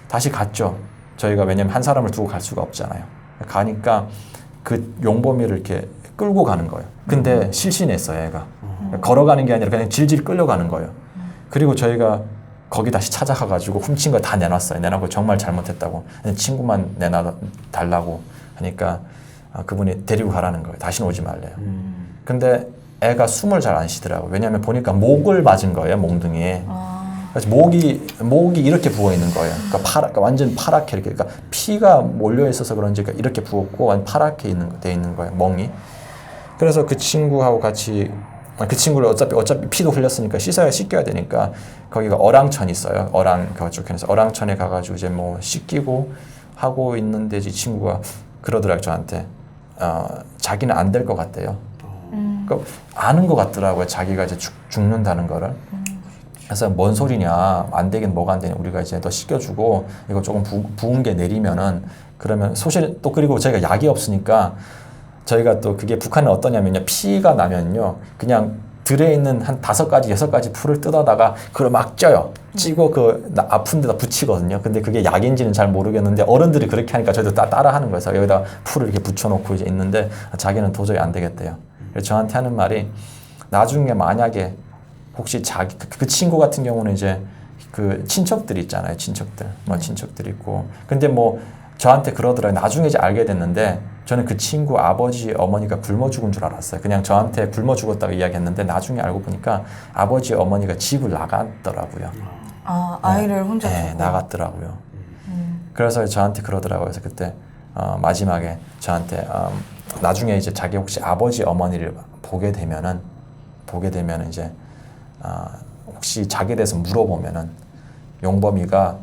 다시 갔죠. 저희가 왜냐면 한 사람을 두고 갈 수가 없잖아요. 가니까 그 용범이를 이렇게 끌고 가는 거예요. 근데 실신했어요, 얘가. 걸어가는 게 아니라 그냥 질질 끌려가는 거예요. 그리고 저희가 거기 다시 찾아가가지고 훔친 거 다 내놨어요. 내놓고 정말 잘못했다고. 친구만 내놔달라고 하니까 그분이 데리고 가라는 거예요. 다시는 오지 말래요. 근데 애가 숨을 잘 안 쉬더라고요. 왜냐하면 보니까 목을 맞은 거예요. 몽둥이에. 그래서 목이 이렇게 부어 있는 거예요. 그러니까 완전 파랗게 이렇게, 그러니까 피가 몰려 있어서 그런지 이렇게 부었고 완전 파랗게 돼 있는 거예요. 멍이. 그래서 그 친구하고 같이 그 친구를 어차피 피도 흘렸으니까 씻겨야 되니까 거기가 어랑천 있어요. 그쪽에서 어랑천에 가가지고 이제 뭐 씻기고 하고 있는데 이 친구가 그러더라고요. 저한테 자기는 안 될 것 같대요. 그러니까 아는 것 같더라고요. 자기가 이제 죽는다는 거를. 그래서 뭔 소리냐, 안 되긴 뭐가 안 되냐, 우리가 이제 더 씻겨주고 이거 조금 부은 게 내리면은 그러면 소실 또 그리고 저희가 약이 없으니까 저희가 또 그게 북한은 어떠냐면요, 피가 나면요 그냥 들에 있는 한 5가지 6가지 풀을 뜯어다가 그걸 막 쪄요. 찌고 그 아픈 데다 붙이거든요. 근데 그게 약인지는 잘 모르겠는데 어른들이 그렇게 하니까 저희도 따라 하는 거예요. 그래서 여기다 풀을 이렇게 붙여놓고 이제 있는데 자기는 도저히 안 되겠대요. 그래서 저한테 하는 말이, 나중에 만약에 혹시 그 친구 같은 경우는 이제 그 친척들 있잖아요. 친척들 있고. 근데 뭐 저한테 그러더라고요. 나중에 이제 알게 됐는데 저는 그 친구 아버지 어머니가 굶어 죽은 줄 알았어요. 그냥 저한테 굶어 죽었다고 이야기했는데 나중에 알고 보니까 아버지 어머니가 집을 나갔더라고요. 아이를 혼자 네, 두고. 나갔더라고요. 그래서 저한테 그러더라고요. 그래서 그때 마지막에 저한테 나중에 이제 자기 혹시 아버지 어머니를 보게 되면은 이제 혹시 자기에 대해서 물어보면은 용범이가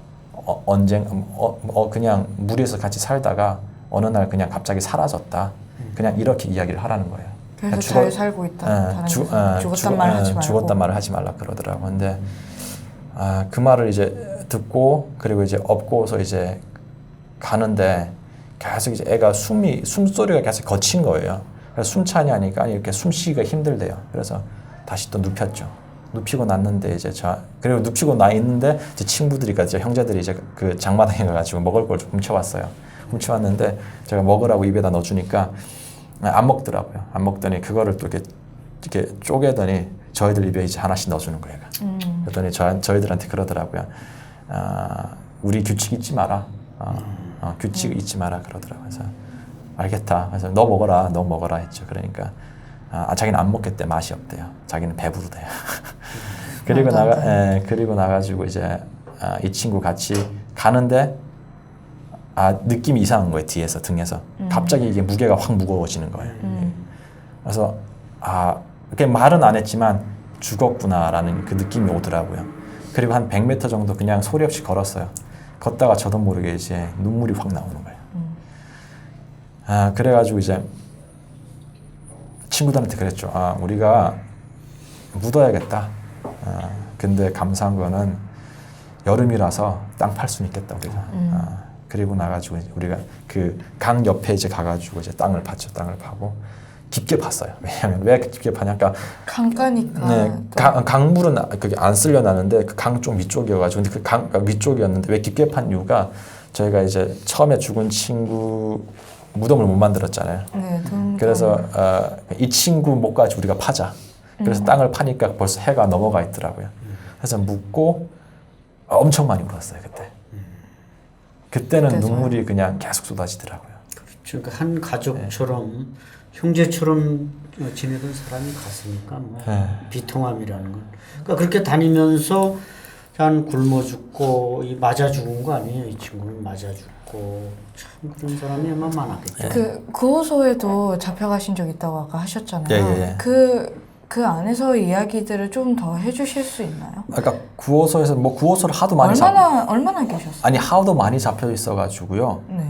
그냥 무리에서 같이 살다가 어느 날 그냥 갑자기 사라졌다. 그냥 이렇게 이야기를 하라는 거예요. 그래서 잘 살고 있다. 죽었단 말을 하지 말고. 죽었단 말을 하지 말라 그러더라고. 근데 그 말을 이제 듣고 그리고 이제 업고서 이제 가는데 계속 이제 애가 숨소리가 계속 거친 거예요. 그래서 숨차니 하니까 이렇게 숨쉬기가 힘들대요. 그래서 다시 또 눕혔죠. 눕히고 났는데 그리고 눕히고 나 있는데 제 친구들이, 제 형제들이 이제 그 장마당에 가가지고 먹을 걸 좀 훔쳐왔어요. 훔쳐왔는데 제가 먹으라고 입에다 넣어주니까 안 먹더라고요. 안 먹더니 그거를 또 이렇게 쪼개더니 저희들 입에 이제 하나씩 넣어주는 거예요. 그랬더니 저희들한테 그러더라고요. 우리 규칙 잊지 마라. 규칙 잊지 마라 그러더라고요. 그래서 알겠다. 그래서 너 먹어라 했죠. 그러니까 자기는 안 먹겠대. 맛이 없대요. 자기는 배부르대요. 그리고 나가지고 이제 이 친구 같이 가는데 느낌이 이상한 거예요. 뒤에서, 등에서 갑자기 이게 무게가 확 무거워지는 거예요. 그래서 그렇게 말은 안 했지만 죽었구나라는 그 느낌이 오더라고요. 그리고 한 100m 정도 그냥 소리 없이 걸었어요. 걷다가 저도 모르게 이제 눈물이 확 나오는 거예요. 그래가지고 이제 친구들한테 그랬죠. 우리가 묻어야겠다. 근데 감사한 거는 여름이라서 땅 팔 수는 있겠다 우리가. 그리고 나가지고 우리가 그 강 옆에 이제 가가지고 이제 땅을 팠죠. 땅을 파고 깊게 팠어요. 왜냐하면 왜 깊게 파냐니까 강가니까. 네, 강물은 그게 안 쓸려 나는데 그 강 좀 위쪽이어가지고 근데 그 강 위쪽이었는데 왜 깊게 판 이유가 저희가 이제 처음에 죽은 친구 무덤을 못 만들었잖아요. 네, 그래서 이 친구 목까지 우리가 파자. 그래서 땅을 파니까 벌써 해가 넘어가 있더라고요. 그래서 묻고 엄청 많이 울었어요 그때. 그때는 눈물이 그냥 계속 쏟아지더라고요. 그렇죠. 그러니까 한 가족처럼 형제처럼 지내던 사람이 갔으니까 뭐 비통함이라는 건. 그러니까 그렇게 다니면서 한 굶어 죽고 맞아 죽은 거 아니에요? 이 친구는 맞아 죽고 참 그런 사람이 아마 많았겠죠. 그 구호소에도 잡혀가신 적 있다고 아까 하셨잖아요. 예. 그 안에서 이야기들을 좀 더 해주실 수 있나요? 그러니까 구호소에서 구호소를 하도 많이 얼마나 계셨어요? 아니 하도 많이 잡혀 있어가지고요. 네.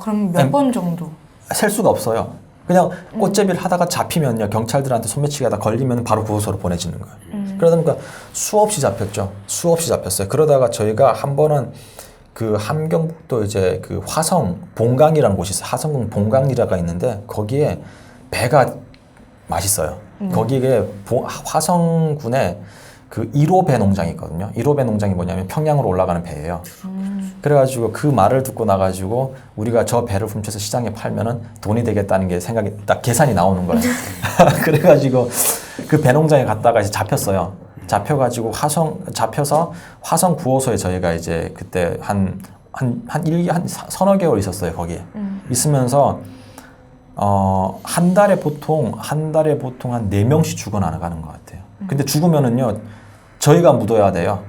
그럼 몇 번 정도? 셀 수가 없어요. 그냥 꽃제비를 하다가 잡히면요 경찰들한테 소매치기 하다 걸리면 바로 구호소로 보내지는 거예요. 그러다 보니까 수없이 잡혔죠. 수없이 잡혔어요. 그러다가 저희가 한 번은 그 함경북도 이제 그 화성 본강이라는 곳이 있어요. 화성군 본강리라가 있는데 거기에 배가 맛있어요. 거기에 화성군에 그 1호 배 농장이 있거든요. 1호 배 농장이 뭐냐면 평양으로 올라가는 배예요. 그래가지고 그 말을 듣고 나가지고 우리가 저 배를 훔쳐서 시장에 팔면은 돈이 되겠다는 게 생각이 딱 계산이 나오는 거예요. 그래가지고 그 배 농장에 갔다가 이제 잡혔어요. 잡혀가지고 잡혀서 화성 9호소에 저희가 이제 그때 한 서너 개월 있었어요, 거기에. 있으면서, 한 달에 보통 한 4명씩 죽어나가는 것 같아요. 근데 죽으면은요, 저희가 묻어야 돼요.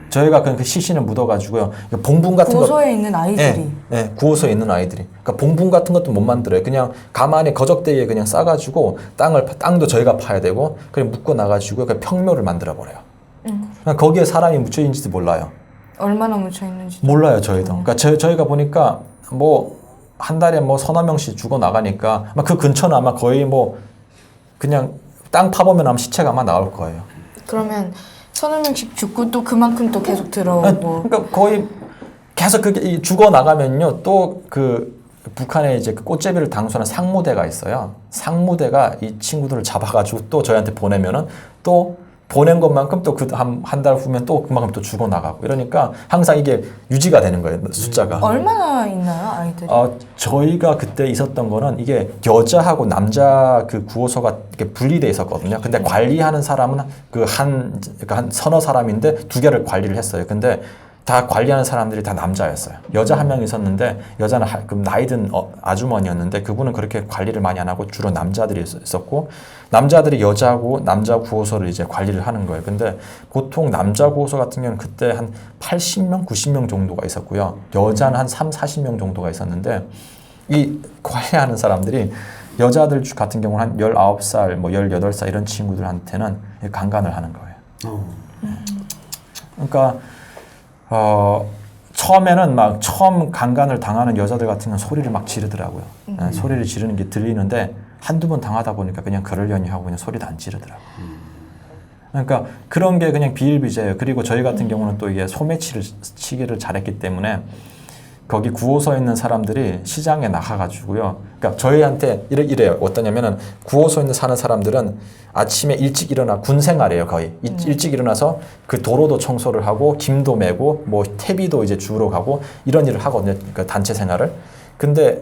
저희가 그 시신을 묻어가지고요. 봉분 같은 거. 고소에 있는 아이들이. 네, 구호소에 있는 아이들이. 그러니까 봉분 같은 것도 못 만들어요. 그냥 가만히 거적대기에 그냥 싸가지고 땅도 저희가 파야 되고, 그냥 묶어 나가지고 그 평묘를 만들어 버려요. 그냥 거기에 사람이 묻혀 있는지도 몰라요. 얼마나 묻혀 있는지 몰라요, 저희도. 그러니까 저희가 보니까 뭐 한 달에 뭐 서너 명씩 죽어 나가니까 아마 그 근처는 아마 거의 뭐 그냥 땅 파보면 아마 시체가 아마 나올 거예요. 그러면 서너 명씩 죽고 또 그만큼 또 계속 들어오고. 그러니까 거의 계속 그게 죽어 나가면요, 또 그 북한에 이제 그 꽃제비를 당수하는 상무대가 있어요. 상무대가 이 친구들을 잡아가지고 또 저희한테 보내면은 또 보낸 것만큼 또 그 한 달 후면 또 그만큼 또 죽어 나가고 이러니까 항상 이게 유지가 되는 거예요, 숫자가. 얼마나 있나요, 아이들이? 저희가 그때 있었던 거는 이게 여자하고 남자 그 구호소가 이렇게 분리돼 있었거든요. 근데 관리하는 사람은 그러니까 한 서너 사람인데 2개를 관리를 했어요. 근데 다 관리하는 사람들이 다 남자였어요. 여자 한 명 있었는데 여자는 그 나이든 아주머니였는데 그분은 그렇게 관리를 많이 안 하고 주로 남자들이 있었고 남자들이 여자하고 남자 구호소를 이제 관리를 하는 거예요. 근데 보통 남자 구호소 같은 경우는 그때 한 80명, 90명 정도가 있었고요. 여자는 한 3, 40명 정도가 있었는데 이 관리하는 사람들이 여자들 같은 경우는 한 19살, 뭐 18살 이런 친구들한테는 강간을 하는 거예요. 그러니까 처음에는 막 처음 강간을 당하는 여자들 같은 경우는 소리를 막 지르더라고요. 소리를 지르는 게 들리는데 한두 번 당하다 보니까 그냥 그러려니 하고 그냥 소리도 안 지르더라고요. 그러니까 그런 게 그냥 비일비재예요. 그리고 저희 같은 경우는 또 이게 소매치기를 잘했기 때문에 거기 구호소에 있는 사람들이 시장에 나가가지고요. 그러니까 저희한테 이래요. 어떠냐면은 구호소에 있는 사는 사람들은 아침에 일찍 일어나 군 생활이에요, 거의. 일찍 일어나서 그 도로도 청소를 하고 김도 메고 뭐 퇴비도 이제 주우러 가고 이런 일을 하거든요. 그러니까 단체 생활을. 근데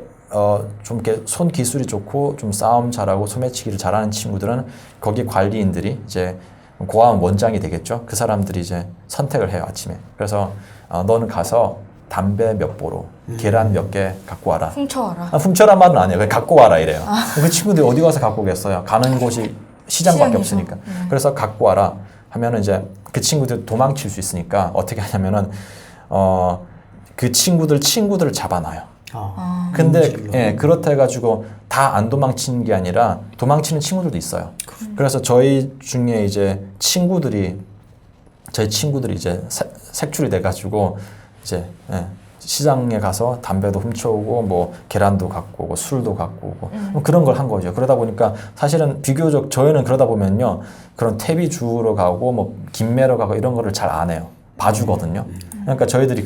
좀 이렇게 손 기술이 좋고 좀 싸움 잘하고 소매치기를 잘하는 친구들은 거기 관리인들이 이제 고아원 원장이 되겠죠. 그 사람들이 이제 선택을 해요, 아침에. 그래서 너는 가서 담배 몇 보로, 계란 몇 개 갖고 와라. 훔쳐와라. 훔쳐란 말은 아니에요. 그냥 갖고 와라 이래요. 그 친구들이 어디 가서 갖고 오겠어요. 가는 곳이 시장밖에 시장이죠. 없으니까. 그래서 갖고 와라 하면은 이제 그 친구들 도망칠 수 있으니까 어떻게 하냐면은 그 친구들을 잡아놔요. 근데 그렇다 해가지고 다 안 도망치는 게 아니라 도망치는 친구들도 있어요. 그래서 저희 중에 이제 저희 친구들이 이제 색출이 돼가지고 이제 시장에 가서 담배도 훔쳐오고 뭐 계란도 갖고 오고 술도 갖고 오고 그런 걸 한 거죠. 그러다 보니까 사실은 비교적 저희는 그러다 보면요 그런 퇴비 주우러 가고 뭐 김매러 가고 이런 거를 잘 안 해요. 봐주거든요. 그러니까 저희들이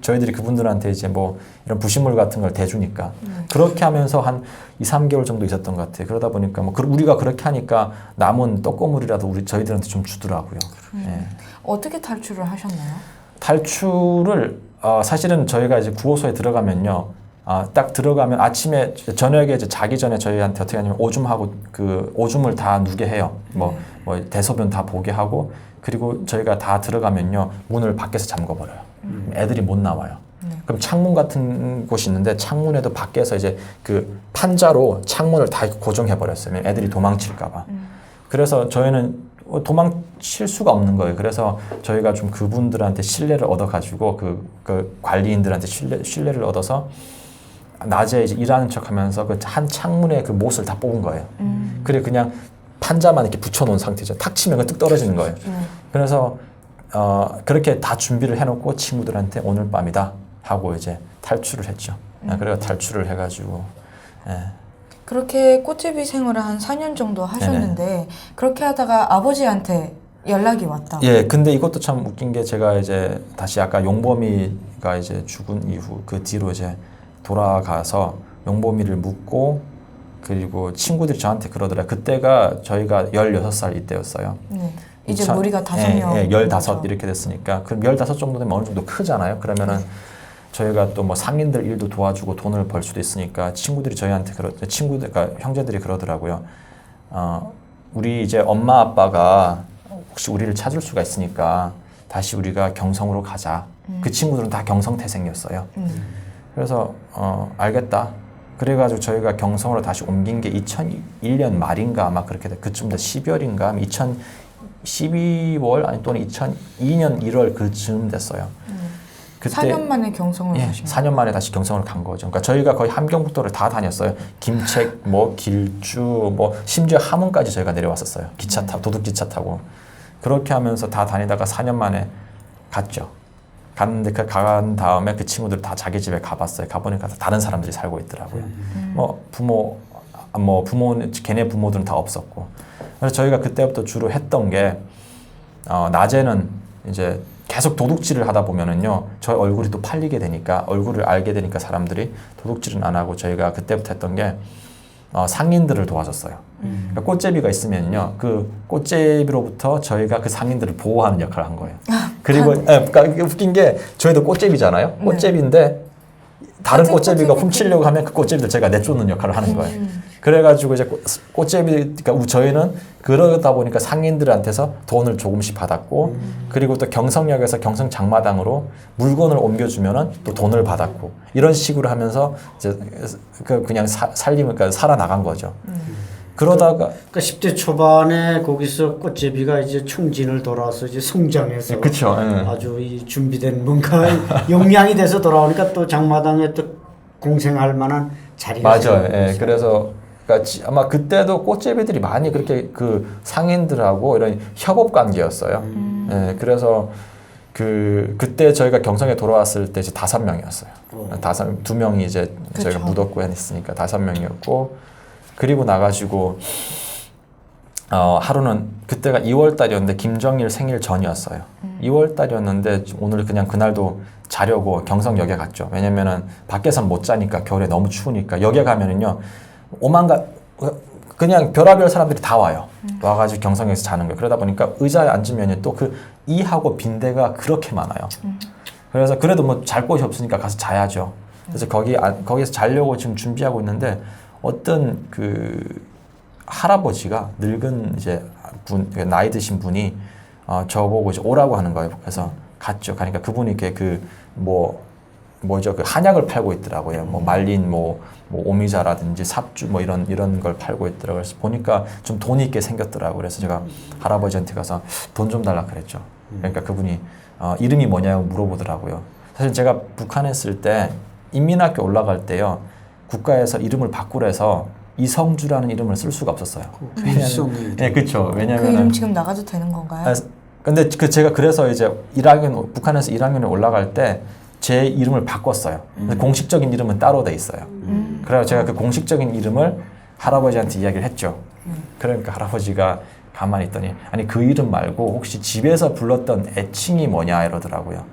저희들이 그분들한테 이제 뭐 이런 부식물 같은 걸 대주니까 그렇게 하면서 한 2, 3개월 정도 있었던 것 같아요. 그러다 보니까 뭐 우리가 그렇게 하니까 남은 떡고물이라도 저희들한테 좀 주더라고요. 어떻게 탈출을 하셨나요? 탈출을 사실은 저희가 이제 구호소에 들어가면요, 딱 들어가면 아침에 저녁에 이제 자기 전에 저희한테 어떻게 하냐면 오줌하고 그 오줌을 다 누게 해요. 뭐 대소변 다 보게 하고 그리고 저희가 다 들어가면요 문을 밖에서 잠궈버려요. 애들이 못 나와요. 그럼 창문 같은 곳이 있는데 창문에도 밖에서 이제 그 판자로 창문을 다 고정해버렸어요. 애들이 도망칠까봐. 그래서 저희는 도망칠 수가 없는 거예요. 그래서 저희가 좀 그분들한테 신뢰를 얻어가지고 그 관리인들한테 신뢰를 얻어서 낮에 이제 일하는 척하면서 그 한 창문에 그 못을 다 뽑은 거예요. 그래 그냥 판자만 이렇게 붙여놓은 상태죠. 탁 치면 뚝 떨어지는 거예요. 그래서 그렇게 다 준비를 해놓고 친구들한테 오늘 밤이다 하고 이제 탈출을 했죠. 그래서 탈출을 해가지고. 그렇게 꽃제비 생활을 한 4년 정도 하셨는데 그렇게 하다가 아버지한테 연락이 왔다고. 예, 근데 이것도 참 웃긴 게 제가 이제 다시 아까 용범이가 이제 죽은 이후 그 뒤로 이제 돌아가서 용범이를 묻고 그리고 친구들이 저한테 그러더라고요. 그때가 저희가 16살 이때였어요. 이제 우리가 5명. 예, 15 이렇게 됐으니까 그럼 15 정도 되면 어느 정도 크잖아요. 그러면은 저희가 또 뭐 상인들 일도 도와주고 돈을 벌 수도 있으니까 친구들이 저희한테 그러니까 형제들이 그러더라고요. 우리 이제 엄마 아빠가 혹시 우리를 찾을 수가 있으니까 다시 우리가 경성으로 가자. 그 친구들은 다 경성 태생이었어요. 그래서 알겠다. 그래가지고 저희가 경성으로 다시 옮긴 게 2001년 말인가 아마 그렇게 돼. 그쯤 돼 12월인가 2012월 아니 또는 2002년 1월 그쯤 됐어요. 그때 4년 만에 경성을 가신 거예요? 4년 만에 다시 경성을 간 거죠. 그러니까 저희가 거의 함경북도를 다 다녔어요. 김책, 뭐 길주, 뭐 심지어 함흥까지 저희가 내려왔었어요. 기차 타고 도둑 기차 타고 그렇게 하면서 다 다니다가 4년 만에 갔죠. 갔는데 그 간 다음에 그 친구들 다 자기 집에 가봤어요. 가보니까 다른 사람들이 살고 있더라고요. 뭐 부모는 걔네 부모들은 다 없었고. 그래서 저희가 그때부터 주로 했던 게 낮에는 이제 계속 도둑질을 하다 보면은요, 저희 얼굴이 또 팔리게 되니까 얼굴을 알게 되니까 사람들이 도둑질은 안 하고 저희가 그때부터 했던 게 상인들을 도와줬어요. 그러니까 꽃제비가 있으면요, 그 꽃제비로부터 저희가 그 상인들을 보호하는 역할을 한 거예요. 그리고 그러니까 이게 웃긴 게 저희도 꽃제비잖아요. 꽃제비인데 다른 꽃제비가 훔치려고 하면 그 꽃제비들 제가 내쫓는 역할을 하는 거예요. 그래가지고 이제 꽃제비, 그러니까 저희는 그러다 보니까 상인들한테서 돈을 조금씩 받았고, 그리고 또 경성역에서 경성 장마당으로 물건을 옮겨주면은 또 돈을 받았고, 이런 식으로 하면서 이제 그냥 살림을, 그러니까 살아나간 거죠. 그러다가 그러니까 10대 초반에 거기서 꽃제비가 이제 청진을 돌아서 이제 성장해서 그쵸, 아주 이 준비된 뭔가 용량이 돼서 돌아오니까 또 장마당에 또 공생할 만한 자리가 맞아요. 예, 그래서 그러니까 아마 그때도 꽃제비들이 많이 그렇게 그 상인들하고 이런 협업 관계였어요. 예, 그래서 그때 저희가 경성에 돌아왔을 때 이제 5명이었어요. 2명이 이제 그쵸. 저희가 묻었고 했으니까 5명이었고, 그리고 나가지고 하루는 그때가 2월 달이었는데 김정일 생일 전이었어요. 2월 달이었는데 오늘 그냥 그날도 자려고 경성역에 갔죠. 왜냐면은 밖에선 못 자니까 겨울에 너무 추우니까 역에 가면은요 오만가 그냥 별의별 사람들이 다 와요. 와가지고 경성역에서 자는 거예요. 그러다 보니까 의자에 앉으면 또 그 이하고 빈대가 그렇게 많아요. 그래서 그래도 뭐 잘 곳이 없으니까 가서 자야죠. 그래서 거기서 자려고 지금 준비하고 있는데 어떤 그 할아버지가 늙은 이제 나이 드신 분이 저보고 이제 오라고 하는 거예요. 그래서 갔죠. 가니까 그분이 이렇게 뭐죠? 그 한약을 팔고 있더라고요. 뭐 말린 뭐 오미자라든지 삽주 뭐 이런 걸 팔고 있더라고요. 그래서 보니까 좀 돈이 있게 생겼더라고요. 그래서 제가 할아버지한테 가서 돈 좀 달라 그랬죠. 그러니까 그분이 이름이 뭐냐고 물어보더라고요. 사실 제가 북한에 있을 때 인민학교 올라갈 때요. 국가에서 이름을 바꾸래서 이성주라는 이름을 쓸 수가 없었어요. 네, 그렇죠. 왜냐면 그 이름 지금 나가도 되는 건가요? 근데 제가 그래서 이제 북한에서 1학년에 올라갈 때 제 이름을 바꿨어요. 공식적인 이름은 따로 돼 있어요. 그래서 제가 그 공식적인 이름을 할아버지한테 이야기를 했죠. 그러니까 할아버지가 가만히 있더니 아니 그 이름 말고 혹시 집에서 불렀던 애칭이 뭐냐 이러더라고요.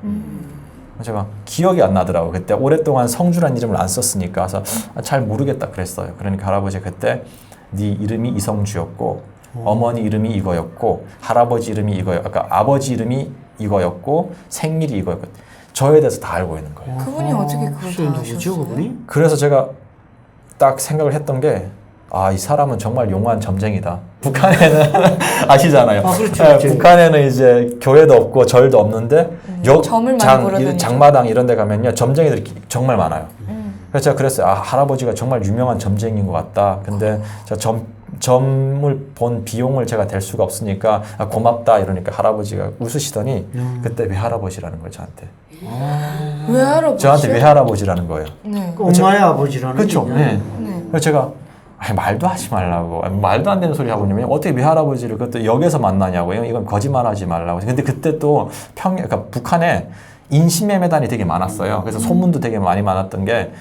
제가 기억이 안 나더라고요. 그때 오랫동안 성주란 이름을 안 썼으니까 그래서 잘 모르겠다 그랬어요. 그러니까 할아버지가 그때 네 이름이 이성주였고 어머니 이름이 이거였고 할아버지 이름이 이거였고 그러니까 아버지 이름이 이거였고 생일이 이거였고 저에 대해서 다 알고 있는 거예요. 그분이 어떻게 그걸 다 누구죠, 아셨어요? 그분이? 그래서 제가 딱 생각을 했던 게 이 사람은 정말 용한 점쟁이다. 북한에는 아시잖아요. 그렇죠, 네, 그렇죠. 북한에는 이제 교회도 없고 절도 없는데 점을 많이 돌아다니죠. 장마당 이런 데 가면요. 점쟁이들이 정말 많아요. 그래서 제가 그랬어요. 할아버지가 정말 유명한 점쟁이인 것 같다. 근데 제가 점을 본 비용을 제가 댈 수가 없으니까 고맙다 이러니까 할아버지가 웃으시더니 그때 외할아버지라는 거예요. 저한테. 외할아버지? 저한테 외할아버지라는 거예요. 네. 그 엄마의 아버지라는 그렇죠. 얘기야. 네. 네. 그래서 제가 말도 하지 말라고 말도 안 되는 소리 하고 있냐면 어떻게 외할아버지를 그것도 역에서 만나냐고요. 이건 거짓말하지 말라고. 근데 그때 또 그러니까 북한에 인신매매단이 되게 많았어요. 그래서 소문도 되게 많이 많았던 게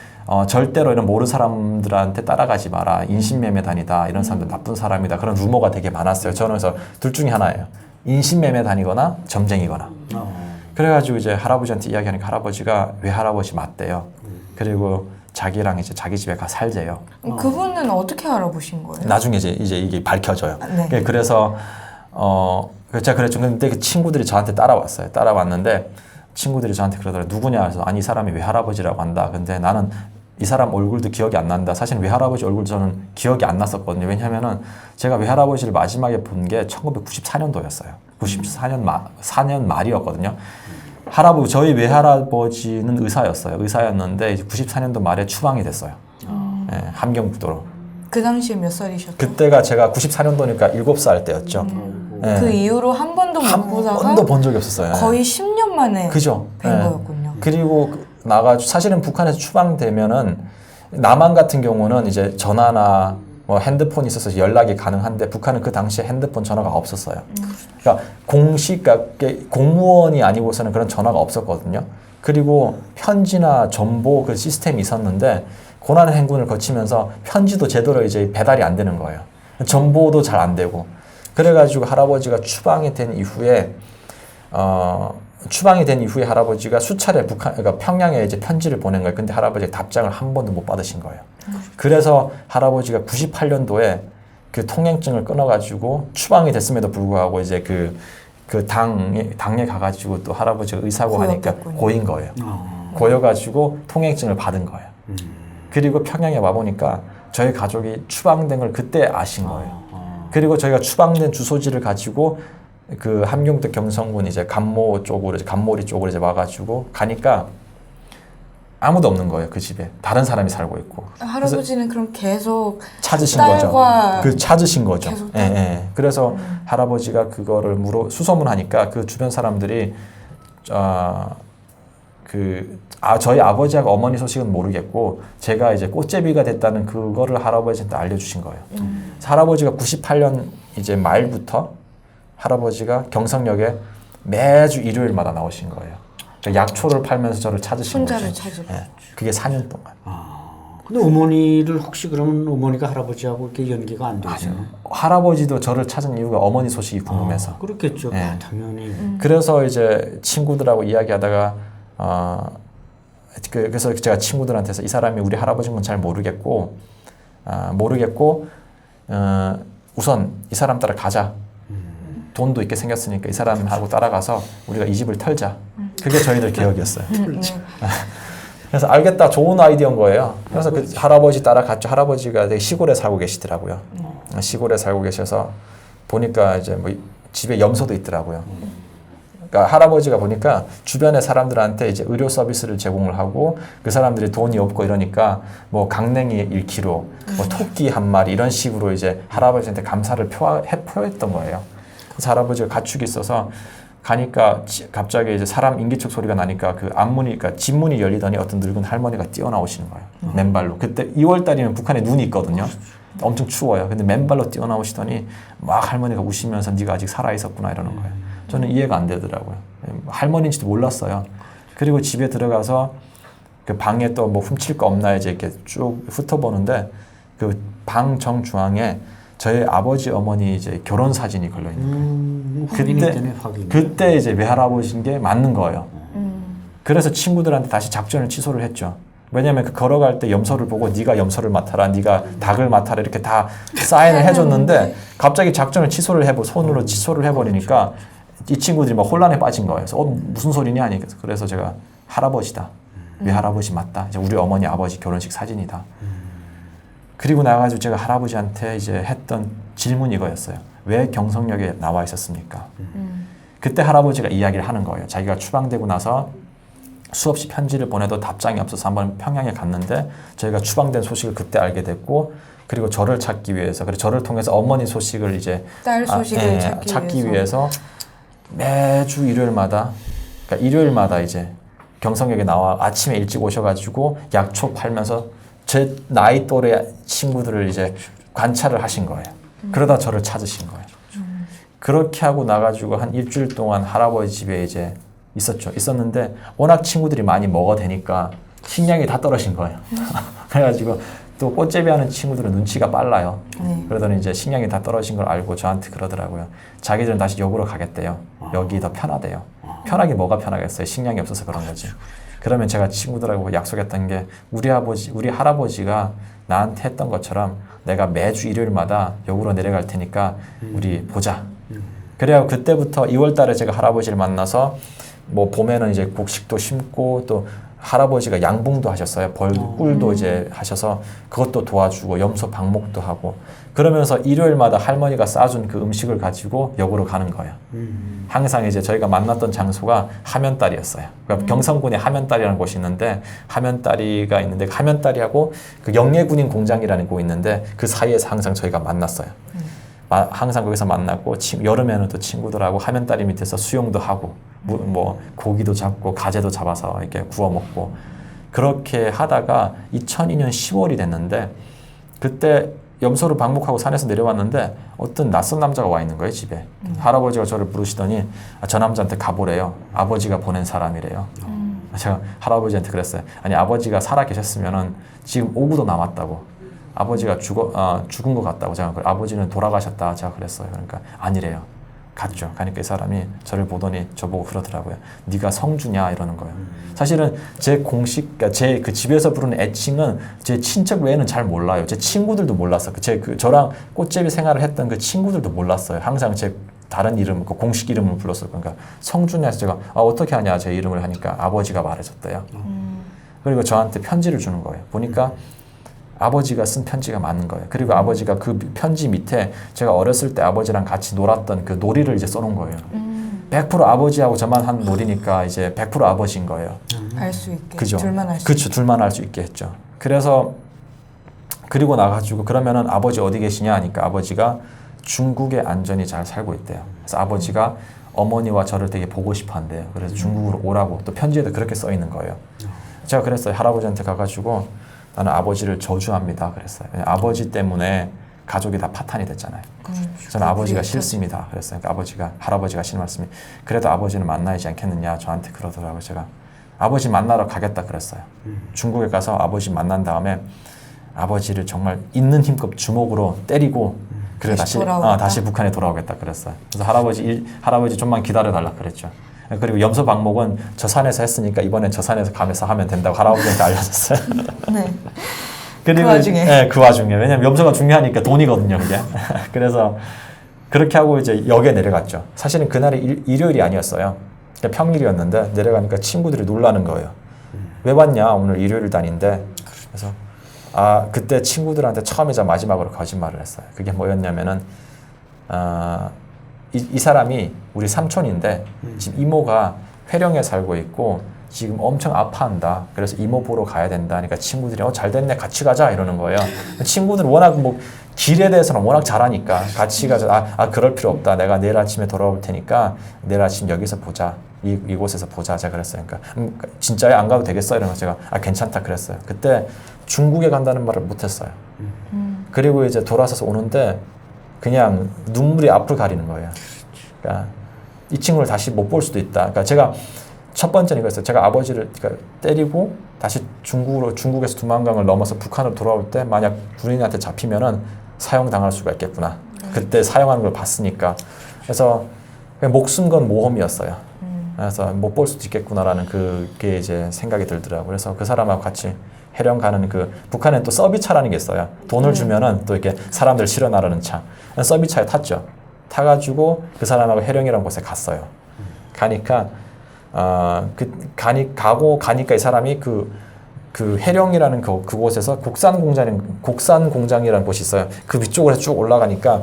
절대로 이런 모르는 사람들한테 따라가지 마라. 인신매매단이다. 이런 사람들 나쁜 사람이다. 그런 루머가 되게 많았어요. 저는 그래서 둘 중에 하나예요. 인신매매단이거나 점쟁이거나. 그래가지고 이제 할아버지한테 이야기하니까 할아버지가 외할아버지 맞대요. 그리고 자기랑 이제 자기 집에 가 살재요. 그분은 어떻게 알아보신 거예요? 나중에 이제 이게 밝혀져요. 네. 그래서 제가 그랬죠. 근데 그 친구들이 저한테 따라왔어요. 따라왔는데 친구들이 저한테 그러더라고요. 누구냐 해서 아니 이 사람이 외할아버지라고 한다. 근데 나는 이 사람 얼굴도 기억이 안 난다. 사실 외할아버지 얼굴 저는 기억이 안 났었거든요. 왜냐하면은 제가 외할아버지를 마지막에 본 게 1994년도였어요. 94년 4년 말이었거든요. 저희 외할아버지는 의사였어요. 의사였는데 이제 94년도 말에 추방이 됐어요. 예, 함경북도로. 그 당시에 몇 살이셨죠? 그때가 제가 94년도니까 7살 때였죠. 예. 그 이후로 한 번도 못 한 보다가 번도 본 적이 없었어요. 예. 거의 10년 만에 그죠? 뵌 예. 거였군요. 그리고 나가지고 사실은 북한에서 추방되면은 남한 같은 경우는 이제 전화나 뭐 핸드폰이 있어서 연락이 가능한데 북한은 그 당시에 핸드폰 전화가 없었어요. 그러니까 공무원이 아니고서는 그런 전화가 없었거든요. 그리고 편지나 정보 그 시스템이 있었는데 고난의 행군을 거치면서 편지도 제대로 이제 배달이 안 되는 거예요. 정보도 잘 안 되고. 그래가지고 할아버지가 추방이 된 이후에 할아버지가 수차례 그러니까 평양에 이제 편지를 보낸 거예요. 근데 할아버지가 답장을 한 번도 못 받으신 거예요. 그래서 할아버지가 98년도에 그 통행증을 끊어가지고 추방이 됐음에도 불구하고 이제 그 당에 가가지고 또 할아버지가 의사고 하니까 고였겠군요. 고인 거예요. 고여가지고 통행증을 받은 거예요. 그리고 평양에 와보니까 저희 가족이 추방된 걸 그때 아신 거예요. 그리고 저희가 추방된 주소지를 가지고 그 함경도 경성군 이제 간모리 쪽으로 이제 와가지고 가니까 아무도 없는 거예요. 그 집에 다른 사람이 살고 있고. 할아버지는 그럼 계속 찾으신 딸과 거죠. 찾으신 거죠. 계속 예, 예. 그래서 할아버지가 그거를 수소문하니까 그 주변 사람들이 저희 아버지하고 어머니 소식은 모르겠고 제가 이제 꽃제비가 됐다는 그거를 할아버지한테 알려주신 거예요. 그래서 할아버지가 98년 이제 말부터 할아버지가 경성역에 매주 일요일마다 나오신 거예요. 그러니까 약초를 팔면서 저를 찾으신 혼자를 거죠. 찾으러. 예. 그게 4년 동안. 근데 어머니를 혹시 그러면 어머니가 할아버지하고 이렇게 연기가 안 되세요? 할아버지도 저를 찾은 이유가 어머니 소식이 궁금해서. 그렇겠죠. 예. 당연히. 그래서 이제 친구들하고 이야기하다가 그래서 제가 친구들한테서 이 사람이 우리 할아버지인 건 잘 모르겠고 우선 이 사람 따라 가자. 돈도 있게 생겼으니까 이 사람하고 따라가서 우리가 이 집을 털자. 그게 저희들 계획이었어요. 그래서 알겠다. 좋은 아이디어인 거예요. 그래서 그 할아버지 따라갔죠. 할아버지가 되게 시골에 살고 계시더라고요. 시골에 살고 계셔서 보니까 이제 뭐 집에 염소도 있더라고요. 그러니까 할아버지가 보니까 주변의 사람들한테 이제 의료 서비스를 제공을 하고 그 사람들이 돈이 없고 이러니까 뭐 강냉이 1kg, 뭐 토끼 한 마리 이런 식으로 이제 할아버지한테 감사를 표했던 거예요. 그래서 할아버지가 가축이 있어서 가니까 갑자기 이제 사람 인기척 소리가 나니까 그 앞문이, 그러니까 집문이 열리더니 어떤 늙은 할머니가 뛰어나오시는 거예요. 맨발로. 그때 2월달이면 북한에 눈이 있거든요. 엄청 추워요. 근데 맨발로 뛰어나오시더니 막 할머니가 우시면서 네가 아직 살아있었구나 이러는 거예요. 저는 이해가 안 되더라고요. 할머니인지도 몰랐어요. 그리고 집에 들어가서 그 방에 또 뭐 훔칠 거 없나 이제 이렇게 쭉 훑어보는데 그 방 정중앙에 저희 아버지 어머니 이제 결혼 사진이 걸려 있는 거예요. 그때 이제 외할아버지인 게 맞는 거예요. 그래서 친구들한테 다시 작전을 취소를 했죠. 왜냐면 그 걸어갈 때 염소를 보고 네가 염소를 맡아라, 네가 닭을 맡아라 이렇게 다 사인을 해줬는데 갑자기 작전을 손으로 취소를 해버리니까 이 친구들이 막 혼란에 빠진 거예요. 그래서 무슨 소리냐 하니 그래서 제가 할아버지다, 외할아버지 맞다, 이제 우리 어머니 아버지 결혼식 사진이다. 그리고 나가지고 제가 할아버지한테 이제 했던 질문이 이거였어요. 왜 경성역에 나와 있었습니까? 그때 할아버지가 이야기를 하는 거예요. 자기가 추방되고 나서 수없이 편지를 보내도 답장이 없어서 한번 평양에 갔는데 저희가 추방된 소식을 그때 알게 됐고, 그리고 저를 찾기 위해서, 그리고 저를 통해서 어머니 소식을 이제 딸 소식을 찾기 위해서 매주 일요일마다, 그러니까 일요일마다 이제 경성역에 나와 아침에 일찍 오셔가지고 약초 팔면서 제 나이 또래 친구들을 이제 관찰을 하신 거예요. 그러다 저를 찾으신 거예요. 그렇게 하고 나가지고 한 일주일 동안 할아버지 집에 이제 있었는데 워낙 친구들이 많이 먹어대니까 식량이 다 떨어진 거예요. 그래가지고 또 꽃제비 하는 친구들은 눈치가 빨라요. 그러더니 이제 식량이 다 떨어진 걸 알고 저한테 그러더라고요. 자기들은 다시 역으로 가겠대요. 여기 더 편하대요. 편하게 뭐가 편하겠어요? 식량이 없어서 그런 거지. 그러면 제가 친구들하고 약속했던 게 우리 할아버지가 나한테 했던 것처럼 내가 매주 일요일마다 역으로 내려갈 테니까 우리 보자. 그래야 그때부터 2월 달에 제가 할아버지를 만나서 뭐 봄에는 이제 곡식도 심고 또 할아버지가 양봉도 하셨어요. 벌꿀도 이제 하셔서 그것도 도와주고 염소 방목도 하고 그러면서 일요일마다 할머니가 싸준 그 음식을 가지고 역으로 가는 거예요. 항상 이제 저희가 만났던 장소가 하면다리였어요. 그러니까 경성군에 하면다리라는 곳이 있는데 하면다리가 있는데 하면다리하고 그 영예군인 공장이라는 곳이 있는데 그 사이에서 항상 저희가 만났어요. 항상 거기서 만났고 여름에는 또 친구들하고 하면다리 밑에서 수영도 하고 뭐 고기도 잡고 가재도 잡아서 이렇게 구워 먹고 그렇게 하다가 2002년 10월이 됐는데 그때 염소를 방목하고 산에서 내려왔는데 어떤 낯선 남자가 와 있는 거예요 집에. 할아버지가 저를 부르시더니 저 남자한테 가보래요. 아버지가 보낸 사람이래요. 제가 할아버지한테 그랬어요. 아니 아버지가 살아 계셨으면은 지금 오구도 남았다고. 아버지가 죽은 것 같다고 제가 아버지는 돌아가셨다 제가 그랬어요. 그러니까 아니래요. 갔죠. 가니까 이 사람이 저를 보더니 저보고 그러더라고요. 네가 성주냐 이러는 거예요. 사실은 제 공식, 그러니까 제 그 집에서 부르는 애칭은 제 친척 외에는 잘 몰라요. 제 친구들도 몰랐어요. 저랑 꽃제비 생활을 했던 그 친구들도 몰랐어요. 항상 제 다른 이름, 그 공식 이름을 불렀어요. 그러니까 성주냐 해서 제가 어떻게 하냐 제 이름을 하니까 아버지가 말해줬대요. 그리고 저한테 편지를 주는 거예요. 보니까 아버지가 쓴 편지가 맞는 거예요. 그리고 아버지가 그 편지 밑에 제가 어렸을 때 아버지랑 같이 놀았던 그 놀이를 이제 써놓은 거예요. 100% 아버지하고 저만 한 놀이니까 이제 100% 아버지인 거예요. 알 수 있게. 그죠? 둘만 알 수 그렇죠. 둘만 알 수 있게 했죠. 그래서 그리고 나가지고 그러면은 아버지 어디 계시냐 하니까 아버지가 중국에 안전히 잘 살고 있대요. 그래서 아버지가 어머니와 저를 되게 보고 싶어 한대요. 그래서 중국으로 오라고 또 편지에도 그렇게 써 있는 거예요. 제가 그랬어요. 할아버지한테 가가지고 나는 아버지를 저주합니다. 그랬어요. 아버지 때문에 가족이 다 파탄이 됐잖아요. 저는 아버지가 싫습니다. 그랬어요. 그러니까 할아버지가 하시는 말씀이 그래도 아버지는 만나야지 않겠느냐 저한테 그러더라고요. 제가 아버지 만나러 가겠다 그랬어요. 중국에 가서 아버지 만난 다음에 아버지를 정말 있는 힘껏 주먹으로 때리고 그래 다시 북한에 돌아오겠다 그랬어요. 그래서 할아버지 좀만 기다려 달라 그랬죠. 그리고 염소 방목은 저 산에서 했으니까 이번엔 저 산에서 가면서 하면 된다고 할아버지한테 알려줬어요. 네. 그리고, 그 와중에. 네, 그 와중에. 왜냐면 염소가 중요하니까 돈이거든요, 그게. 그래서 그렇게 하고 이제 역에 내려갔죠. 사실은 그날이 일요일이 아니었어요. 그냥 평일이었는데 내려가니까 친구들이 놀라는 거예요. 왜 왔냐? 오늘 일요일 단인데. 그래서 그때 친구들한테 처음이자 마지막으로 거짓말을 했어요. 그게 뭐였냐면은 이 사람이 우리 삼촌인데 지금 이모가 회령에 살고 있고 지금 엄청 아파한다. 그래서 이모 보러 가야 된다. 그러니까 친구들이 잘 됐네 같이 가자 이러는 거예요. 친구들은 워낙 뭐 길에 대해서는 워낙 잘하니까 같이 가자. 그럴 필요 없다. 내가 내일 아침에 돌아올 테니까 내일 아침 여기서 보자. 이곳에서 보자. 제가 그랬어요. 그러니까 진짜요? 안 가도 되겠어? 이러면서 제가 괜찮다 그랬어요. 그때 중국에 간다는 말을 못했어요. 그리고 이제 돌아서서 오는데 그냥 눈물이 앞을 가리는 거예요. 그러니까 이 친구를 다시 못 볼 수도 있다. 그러니까 제가 첫 번째는 이거였어요. 제가 아버지를 때리고 다시 중국에서 두만강을 넘어서 북한으로 돌아올 때 만약 군인한테 잡히면은 사형당할 수가 있겠구나. 그때 사형하는 걸 봤으니까. 그래서 그냥 목숨 건 모험이었어요. 그래서 못 볼 수도 있겠구나라는 그게 이제 생각이 들더라고요. 그래서 그 사람하고 같이 해령 가는 북한엔 또 서비차라는 게 있어요. 돈을 주면은 또 이렇게 사람들 실어 나르는 차. 서비차에 탔죠. 타가지고 그 사람하고 해령이라는 곳에 갔어요. 가니까 가니까 이 사람이 그 해령이라는 그곳에서 곡산 공장이라는 곳이 있어요. 그 위쪽으로 해서 쭉 올라가니까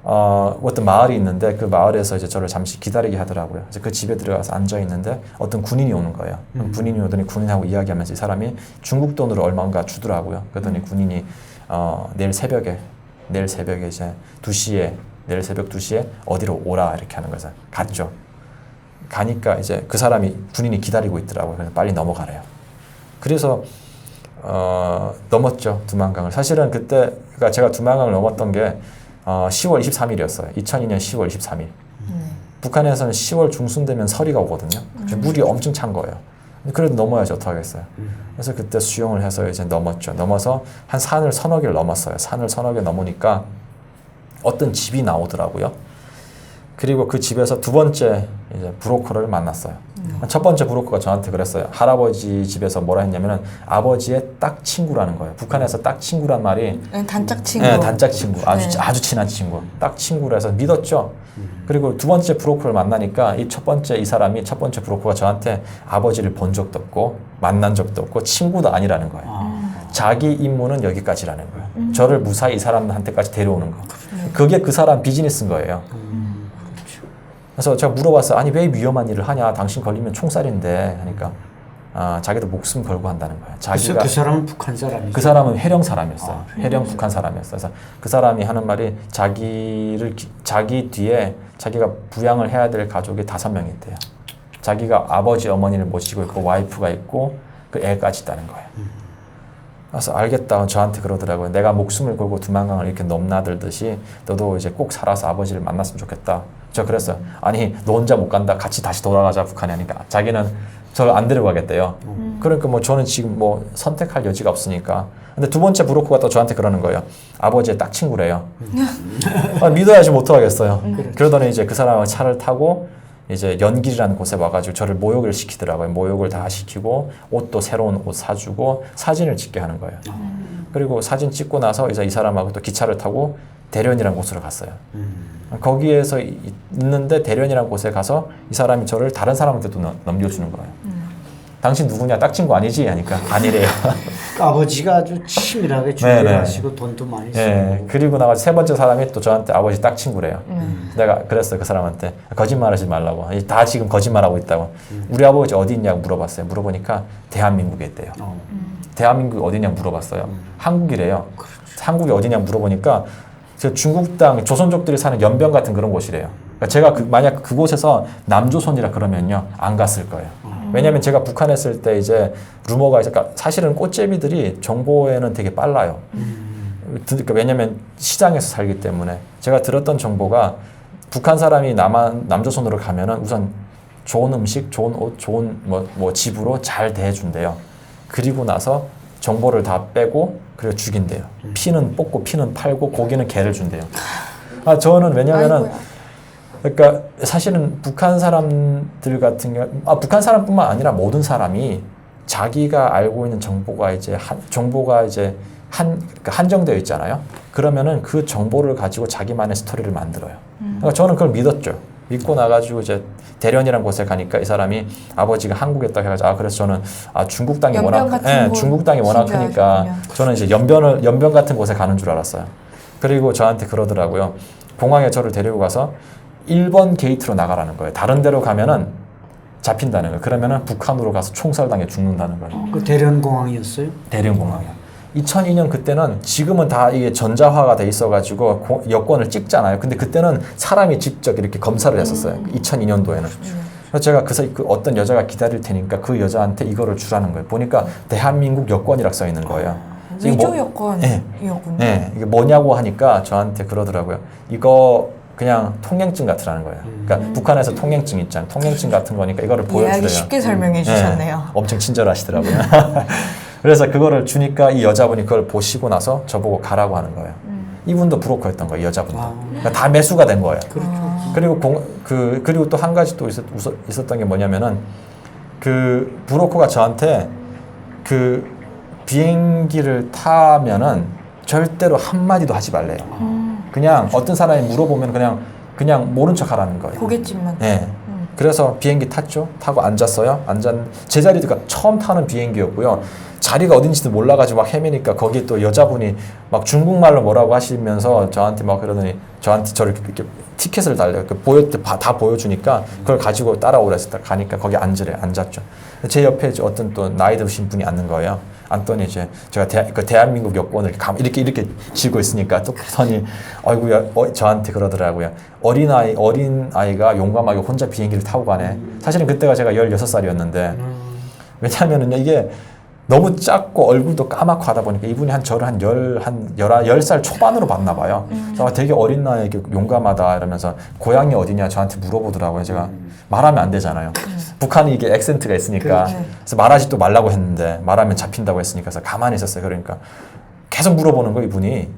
어떤 마을이 있는데 그 마을에서 이제 저를 잠시 기다리게 하더라고요. 그래서 그 집에 들어가서 앉아 있는데 어떤 군인이 오는 거예요. 군인이 오더니 군인하고 이야기하면서 이 사람이 중국 돈으로 얼마인가 주더라고요. 그러더니 군인이 내일 새벽에 이제 2시에 내일 새벽 2시에 어디로 오라 이렇게 하는 거죠. 갔죠. 가니까 이제 그 사람이 군인이 기다리고 있더라고요. 그래서 빨리 넘어가래요. 그래서 넘었죠. 두만강을. 사실은 그러니까 제가 두만강을 넘었던 게 10월 23일이었어요. 2002년 10월 23일. 북한에서는 10월 중순 되면 서리가 오거든요. 물이 엄청 찬 거예요. 그래도 넘어야지 어떡하겠어요. 그래서 그때 수영을 해서 이제 넘었죠. 넘어서 한 산을 서너 개를 넘었어요. 산을 서너 개 넘으니까 어떤 집이 나오더라고요. 그리고 그 집에서 두 번째 이제 브로커를 만났어요. 첫 번째 브로커가 저한테 그랬어요. 할아버지 집에서 뭐라 했냐면은 아버지의 딱 친구라는 거예요. 북한에서 딱 친구란 말이 단짝 친구. 네, 단짝 친구, 아주 네. 아주 친한 친구, 딱 친구라 해서 믿었죠. 그리고 두 번째 브로커를 만나니까 이 첫 번째 브로커가 저한테 아버지를 본 적도 없고 만난 적도 없고 친구도 아니라는 거예요. 자기 임무는 여기까지라는 거예요. 저를 무사히 이 사람한테까지 데려오는 거. 그게 그 사람 비즈니스인 거예요. 그래서 제가 물어봤어요. 아니 왜 위험한 일을 하냐? 당신 걸리면 총살인데 하니까 자기도 목숨 걸고 한다는 거예요. 자기가 그 사람은 북한 사람이죠. 그 사람은 해령 사람이었어요. 해령 북한 사람이었어요. 그래서 그 사람이 하는 말이 자기 뒤에 자기가 부양을 해야 될 가족이 5명이 있대요. 자기가 아버지 어머니를 모시고 있고 와이프가 있고 그 애까지 있다는 거예요. 그래서 알겠다. 저한테 그러더라고요. 내가 목숨을 걸고 두만강을 이렇게 넘나들듯이 너도 이제 꼭 살아서 아버지를 만났으면 좋겠다. 저 그랬어요. 아니 너 혼자 못 간다. 같이 다시 돌아가자 북한에 하니까 자기는 저를 안 데려가겠대요. 그러니까 뭐 저는 지금 뭐 선택할 여지가 없으니까. 근데 두 번째 브로커가 또 저한테 그러는 거예요. 아버지의 딱 친구래요. 믿어야지 못 하겠어요. 그러더니 이제 그 사람은 차를 타고 이제 연길이라는 곳에 와가지고 저를 모욕을 시키더라고요. 모욕을 다 시키고 옷도 새로운 옷 사주고 사진을 찍게 하는 거예요. 그리고 사진 찍고 나서 이제 이 사람하고 또 기차를 타고 대련이라는 곳으로 갔어요. 거기에서 있는데 대련이라는 곳에 가서 이 사람이 저를 다른 사람한테 또 넘겨주는 거예요. 당신 누구냐? 딱 친구 아니지? 하니까 아니래요. 아버지가 아주 치밀하게 준비를 하시고 돈도 많이 쓰고. 네. 그리고 나서 세 번째 사람이 또 저한테 아버지 딱 친구래요. 내가 그랬어요. 그 사람한테 거짓말하지 말라고. 다 지금 거짓말하고 있다고. 우리 아버지 어디 있냐고 물어봤어요. 물어보니까 대한민국에 있대요. 대한민국 어디냐고 물어봤어요. 한국이래요. 한국이 어디냐고 물어보니까 중국 땅 조선족들이 사는 연변 같은 그런 곳이래요. 그러니까 제가 만약 그곳에서 남조선이라 그러면요 안 갔을 거예요. 왜냐하면 제가 북한에 있을 때 이제 루머가 있으니까 사실은 꽃제비들이 정보에는 되게 빨라요. 그러니까 왜냐하면 시장에서 살기 때문에 제가 들었던 정보가 북한 사람이 남조선으로 가면은 우선 좋은 음식, 좋은 옷, 좋은 뭐 집으로 잘 대해준대요. 그리고 나서 정보를 다 빼고 그리고 죽인대요. 피는 뽑고 피는 팔고 고기는 개를 준대요. 저는 왜냐면은 아이고야. 그러니까 사실은 북한 사람들 같은 경우 북한 사람뿐만 아니라 모든 사람이 자기가 알고 있는 정보가 이제 한정되어 있잖아요. 그러면은 그 정보를 가지고 자기만의 스토리를 만들어요. 그러니까 저는 그걸 믿었죠. 믿고 나가지고 이제 대련이라는 곳에 가니까 이 사람이 아버지가 한국에 있다 해가지고 그래서 저는 중국 땅이 중국 땅이 워낙 크니까 저는 이제 연변 같은 곳에 가는 줄 알았어요. 그리고 저한테 그러더라고요. 공항에 저를 데리고 가서 1번 게이트로 나가라는 거예요. 다른 데로 가면은 잡힌다는 거예요. 그러면은 북한으로 가서 총살당해 죽는다는 거예요. 그 대련공항이었어요? 대련공항이요. 2002년 그때는 지금은 다 이게 전자화가 돼 있어가지고 여권을 찍잖아요. 근데 그때는 사람이 직접 이렇게 검사를 했었어요. 2002년도에는. 그래서 제가 그 어떤 여자가 기다릴 테니까 그 여자한테 이거를 주라는 거예요. 보니까 대한민국 여권이라고 써 있는 거예요. 위조 여권이었군요. 네, 이게 뭐냐고 하니까 저한테 그러더라고요. 이거 그냥 통행증 같으라는 거예요. 그러니까 북한에서 통행증 있잖아요. 통행증 같은 거니까 이거를 보여주래요. 이해하기 쉽게 설명해 주셨네요. 엄청 친절하시더라고요. 그래서 그거를 주니까 이 여자분이 그걸 보시고 나서 저보고 가라고 하는 거예요. 이분도 브로커였던 거예요. 이 여자분도. 그러니까 다 매수가 된 거예요. 그리고 그리고 또 한 가지 또 있었던 게 뭐냐면은 그 브로커가 저한테 그 비행기를 타면은 절대로 한마디도 하지 말래요. 그냥 어떤 사람이 물어보면 그냥 모른 척 하라는 거예요. 고갯집만. 네. 그래서 비행기 탔죠. 타고 앉았어요. 제 자리가 그러니까 처음 타는 비행기였고요. 자리가 어딘지도 몰라가지고 막 헤매니까 거기 또 여자분이 막 중국말로 뭐라고 하시면서 저한테 막 그러더니 저를 이렇게 티켓을 달래요. 다 보여주니까 그걸 가지고 따라오라 해서 가니까 거기 앉았죠. 제 옆에 어떤 또 나이 드신 분이 앉는 거예요. 앉더니 이제 제가 대한민국 여권을 이렇게 쥐고 있으니까 또 그러더니 아이고야 저한테 그러더라고요. 어린 아이가 용감하게 혼자 비행기를 타고 가네. 사실은 그때가 제가 16살이었는데 왜냐하면은 이게 너무 작고 얼굴도 까맣고 하다 보니까 이분이 저를 한 10살 초반으로 봤나 봐요. 그래서 되게 어린 나이에 용감하다 이러면서 고향이 어디냐 저한테 물어보더라고요. 제가 말하면 안 되잖아요. 북한이 이게 액센트가 있으니까 그래서 말하지 또 말라고 했는데 말하면 잡힌다고 했으니까 그래서 가만히 있었어요. 그러니까 계속 물어보는 거 이분이.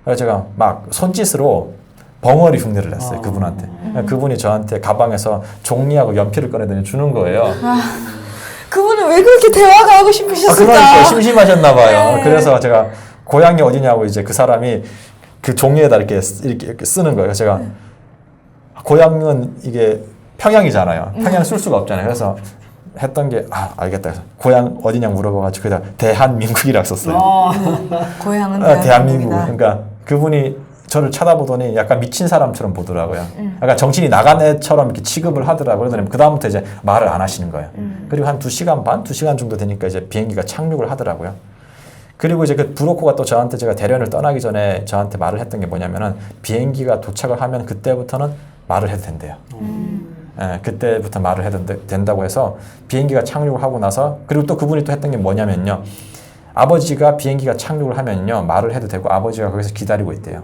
그래서 제가 막 손짓으로 벙어리 흉내를 냈어요. 그분한테. 그분이 저한테 가방에서 종이하고 연필을 꺼내더니 주는 거예요. 그분은 왜 그렇게 대화가 하고 싶으셨을까? 그러니까 심심하셨나 봐요. 네. 그래서 제가 고향이 어디냐고 이제 그 사람이 그 종이에다 이렇게 쓰는 거예요. 제가 고향은 이게 평양이잖아요. 평양 쓸 수가 없잖아요. 그래서 했던 게 알겠다. 그래서 고향 어디냐고 물어봐가지고 그다 대한민국이라고 썼어요. 고향은 대한민국. 대한민국이다. 그러니까 그분이 저를 쳐다보더니 약간 미친 사람처럼 보더라고요. 약간 정신이 나간 애처럼 이렇게 취급을 하더라고요. 그러더니 그다음부터 이제 말을 안 하시는 거예요. 그리고 한 2시간 반, 2시간 정도 되니까 이제 비행기가 착륙을 하더라고요. 그리고 이제 그 브로커가 또 저한테 제가 대련을 떠나기 전에 저한테 말을 했던 게 뭐냐면은 비행기가 도착을 하면 그때부터는 말을 해도 된대요. 예, 그때부터 말을 해도 된다고 해서 비행기가 착륙을 하고 나서 그리고 또 그분이 또 했던 게 뭐냐면요. 아버지가 비행기가 착륙을 하면요 말을 해도 되고 아버지가 거기서 기다리고 있대요.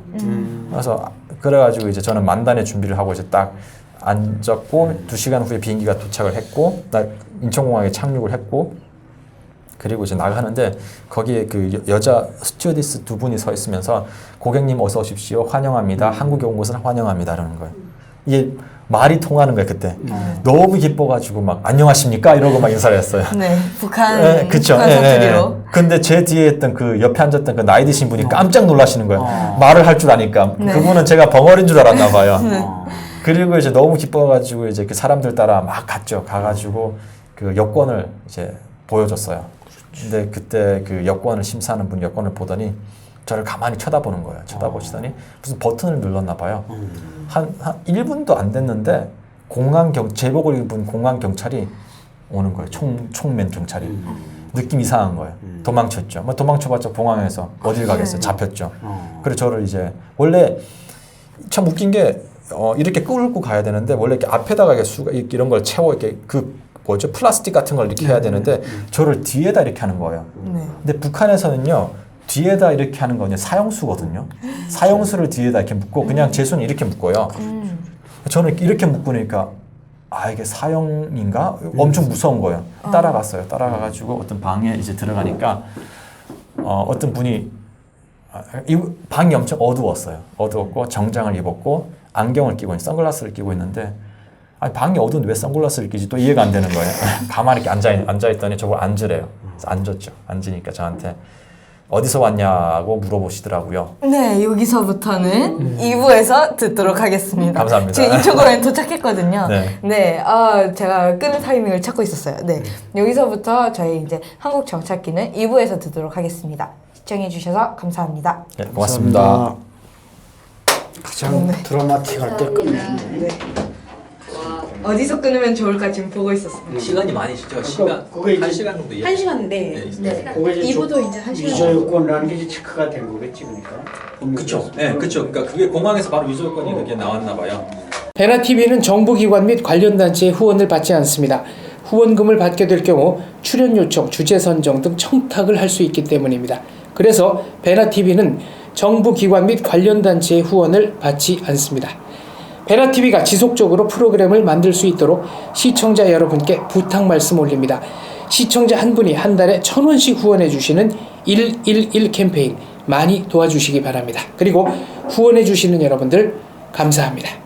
그래서 그래가지고 이제 저는 만반의 준비를 하고 이제 딱 앉았고 2시간 후에 비행기가 도착을 했고 나 인천공항에 착륙을 했고 그리고 이제 나가는데 거기에 그 여자 스튜어디스 2분이 서 있으면서 고객님 어서 오십시오 환영합니다 한국에 온 것을 환영합니다 라는 거예요. 이게 말이 통하는 거예요 그때. 너무 기뻐가지고 막 안녕하십니까 이러고 막 인사를 했어요. 네, 북한 그쵸. 북한 사투리로. 근데 제 뒤에 있던 그 옆에 앉았던 그 나이 드신 분이 깜짝 놀라시는 거예요. 말을 할 줄 아니까. 네. 그분은 제가 벙어리인 줄 알았나 봐요. 그리고 이제 너무 기뻐가지고 이제 그 사람들 따라 막 갔죠. 가가지고 그 여권을 이제 보여줬어요. 근데 그때 그 여권을 심사하는 분이 여권을 보더니 저를 가만히 쳐다보는 거예요. 쳐다보시더니 무슨 버튼을 눌렀나 봐요. 한 1분도 안 됐는데 제복을 입은 공항 경찰이 오는 거예요. 총맨 경찰이. 느낌 이상한 거예요. 도망쳤죠. 뭐 도망쳐봤자 공항에서 어딜 가겠어요. 잡혔죠. 그래서 저를 이제 원래 참 웃긴 게 이렇게 끌고 가야 되는데 원래 이렇게 앞에다가 이런 걸 채워 이렇게 그 뭐죠 플라스틱 같은 걸 이렇게 해야 되는데 저를 뒤에다 이렇게 하는 거예요. 근데 북한에서는요. 뒤에다 이렇게 하는 거는 사형수거든요. 사형수를 뒤에다 이렇게 묶고 그냥 제 손을 이렇게 묶어요. 저는 이렇게 묶으니까 이게 사형인가? 엄청 무서운 거예요. 따라갔어요. 따라가가지고 어떤 방에 이제 들어가니까 어떤 분이 이 방이 엄청 어두웠어요. 어두웠고 정장을 입었고 안경을 끼고 선글라스를 끼고 있는데 방이 어두운데 왜 선글라스를 끼지? 또 이해가 안 되는 거예요. 가만히 이렇게 앉아있더니 저걸 앉으래요. 그래서 앉았죠. 앉으니까 저한테 어디서 왔냐고 물어보시더라고요. 네, 여기서부터는 2부에서 듣도록 하겠습니다. 감사합니다. 지금 인천공항에 도착했거든요. 네. 네, 제가 끄는 타이밍을 찾고 있었어요. 네, 여기서부터 저희 이제 한국 정착기는 2부에서 듣도록 하겠습니다. 시청해주셔서 감사합니다. 네, 고맙습니다. 가장 드라마틱할 때 끝내네. 네. 어디서 끊으면 좋을까 지금 보고 있었어요. 시간이 많이 지죠. 시간 그게 이제 1시간 정도. 한 시간인데 그거 이제 이부도 이제 한 시간. 위조 요건이라는 게 이제 체크가 된 거겠지 그러니까. 그쵸. 네, 그쵸. 그러니까 그게 공항에서 바로 위조 요건이 그게 나왔나 봐요. 베나TV는 정부기관 및 관련 단체의 후원을 받지 않습니다. 후원금을 받게 될 경우 출연 요청, 주제 선정 등 청탁을 할 수 있기 때문입니다. 그래서 베나TV는 정부기관 및 관련 단체의 후원을 받지 않습니다. 베나TV가 지속적으로 프로그램을 만들 수 있도록 시청자 여러분께 부탁 말씀 올립니다. 시청자 한 분이 한 달에 1,000원씩 후원해 주시는 111 캠페인 많이 도와주시기 바랍니다. 그리고 후원해 주시는 여러분들 감사합니다.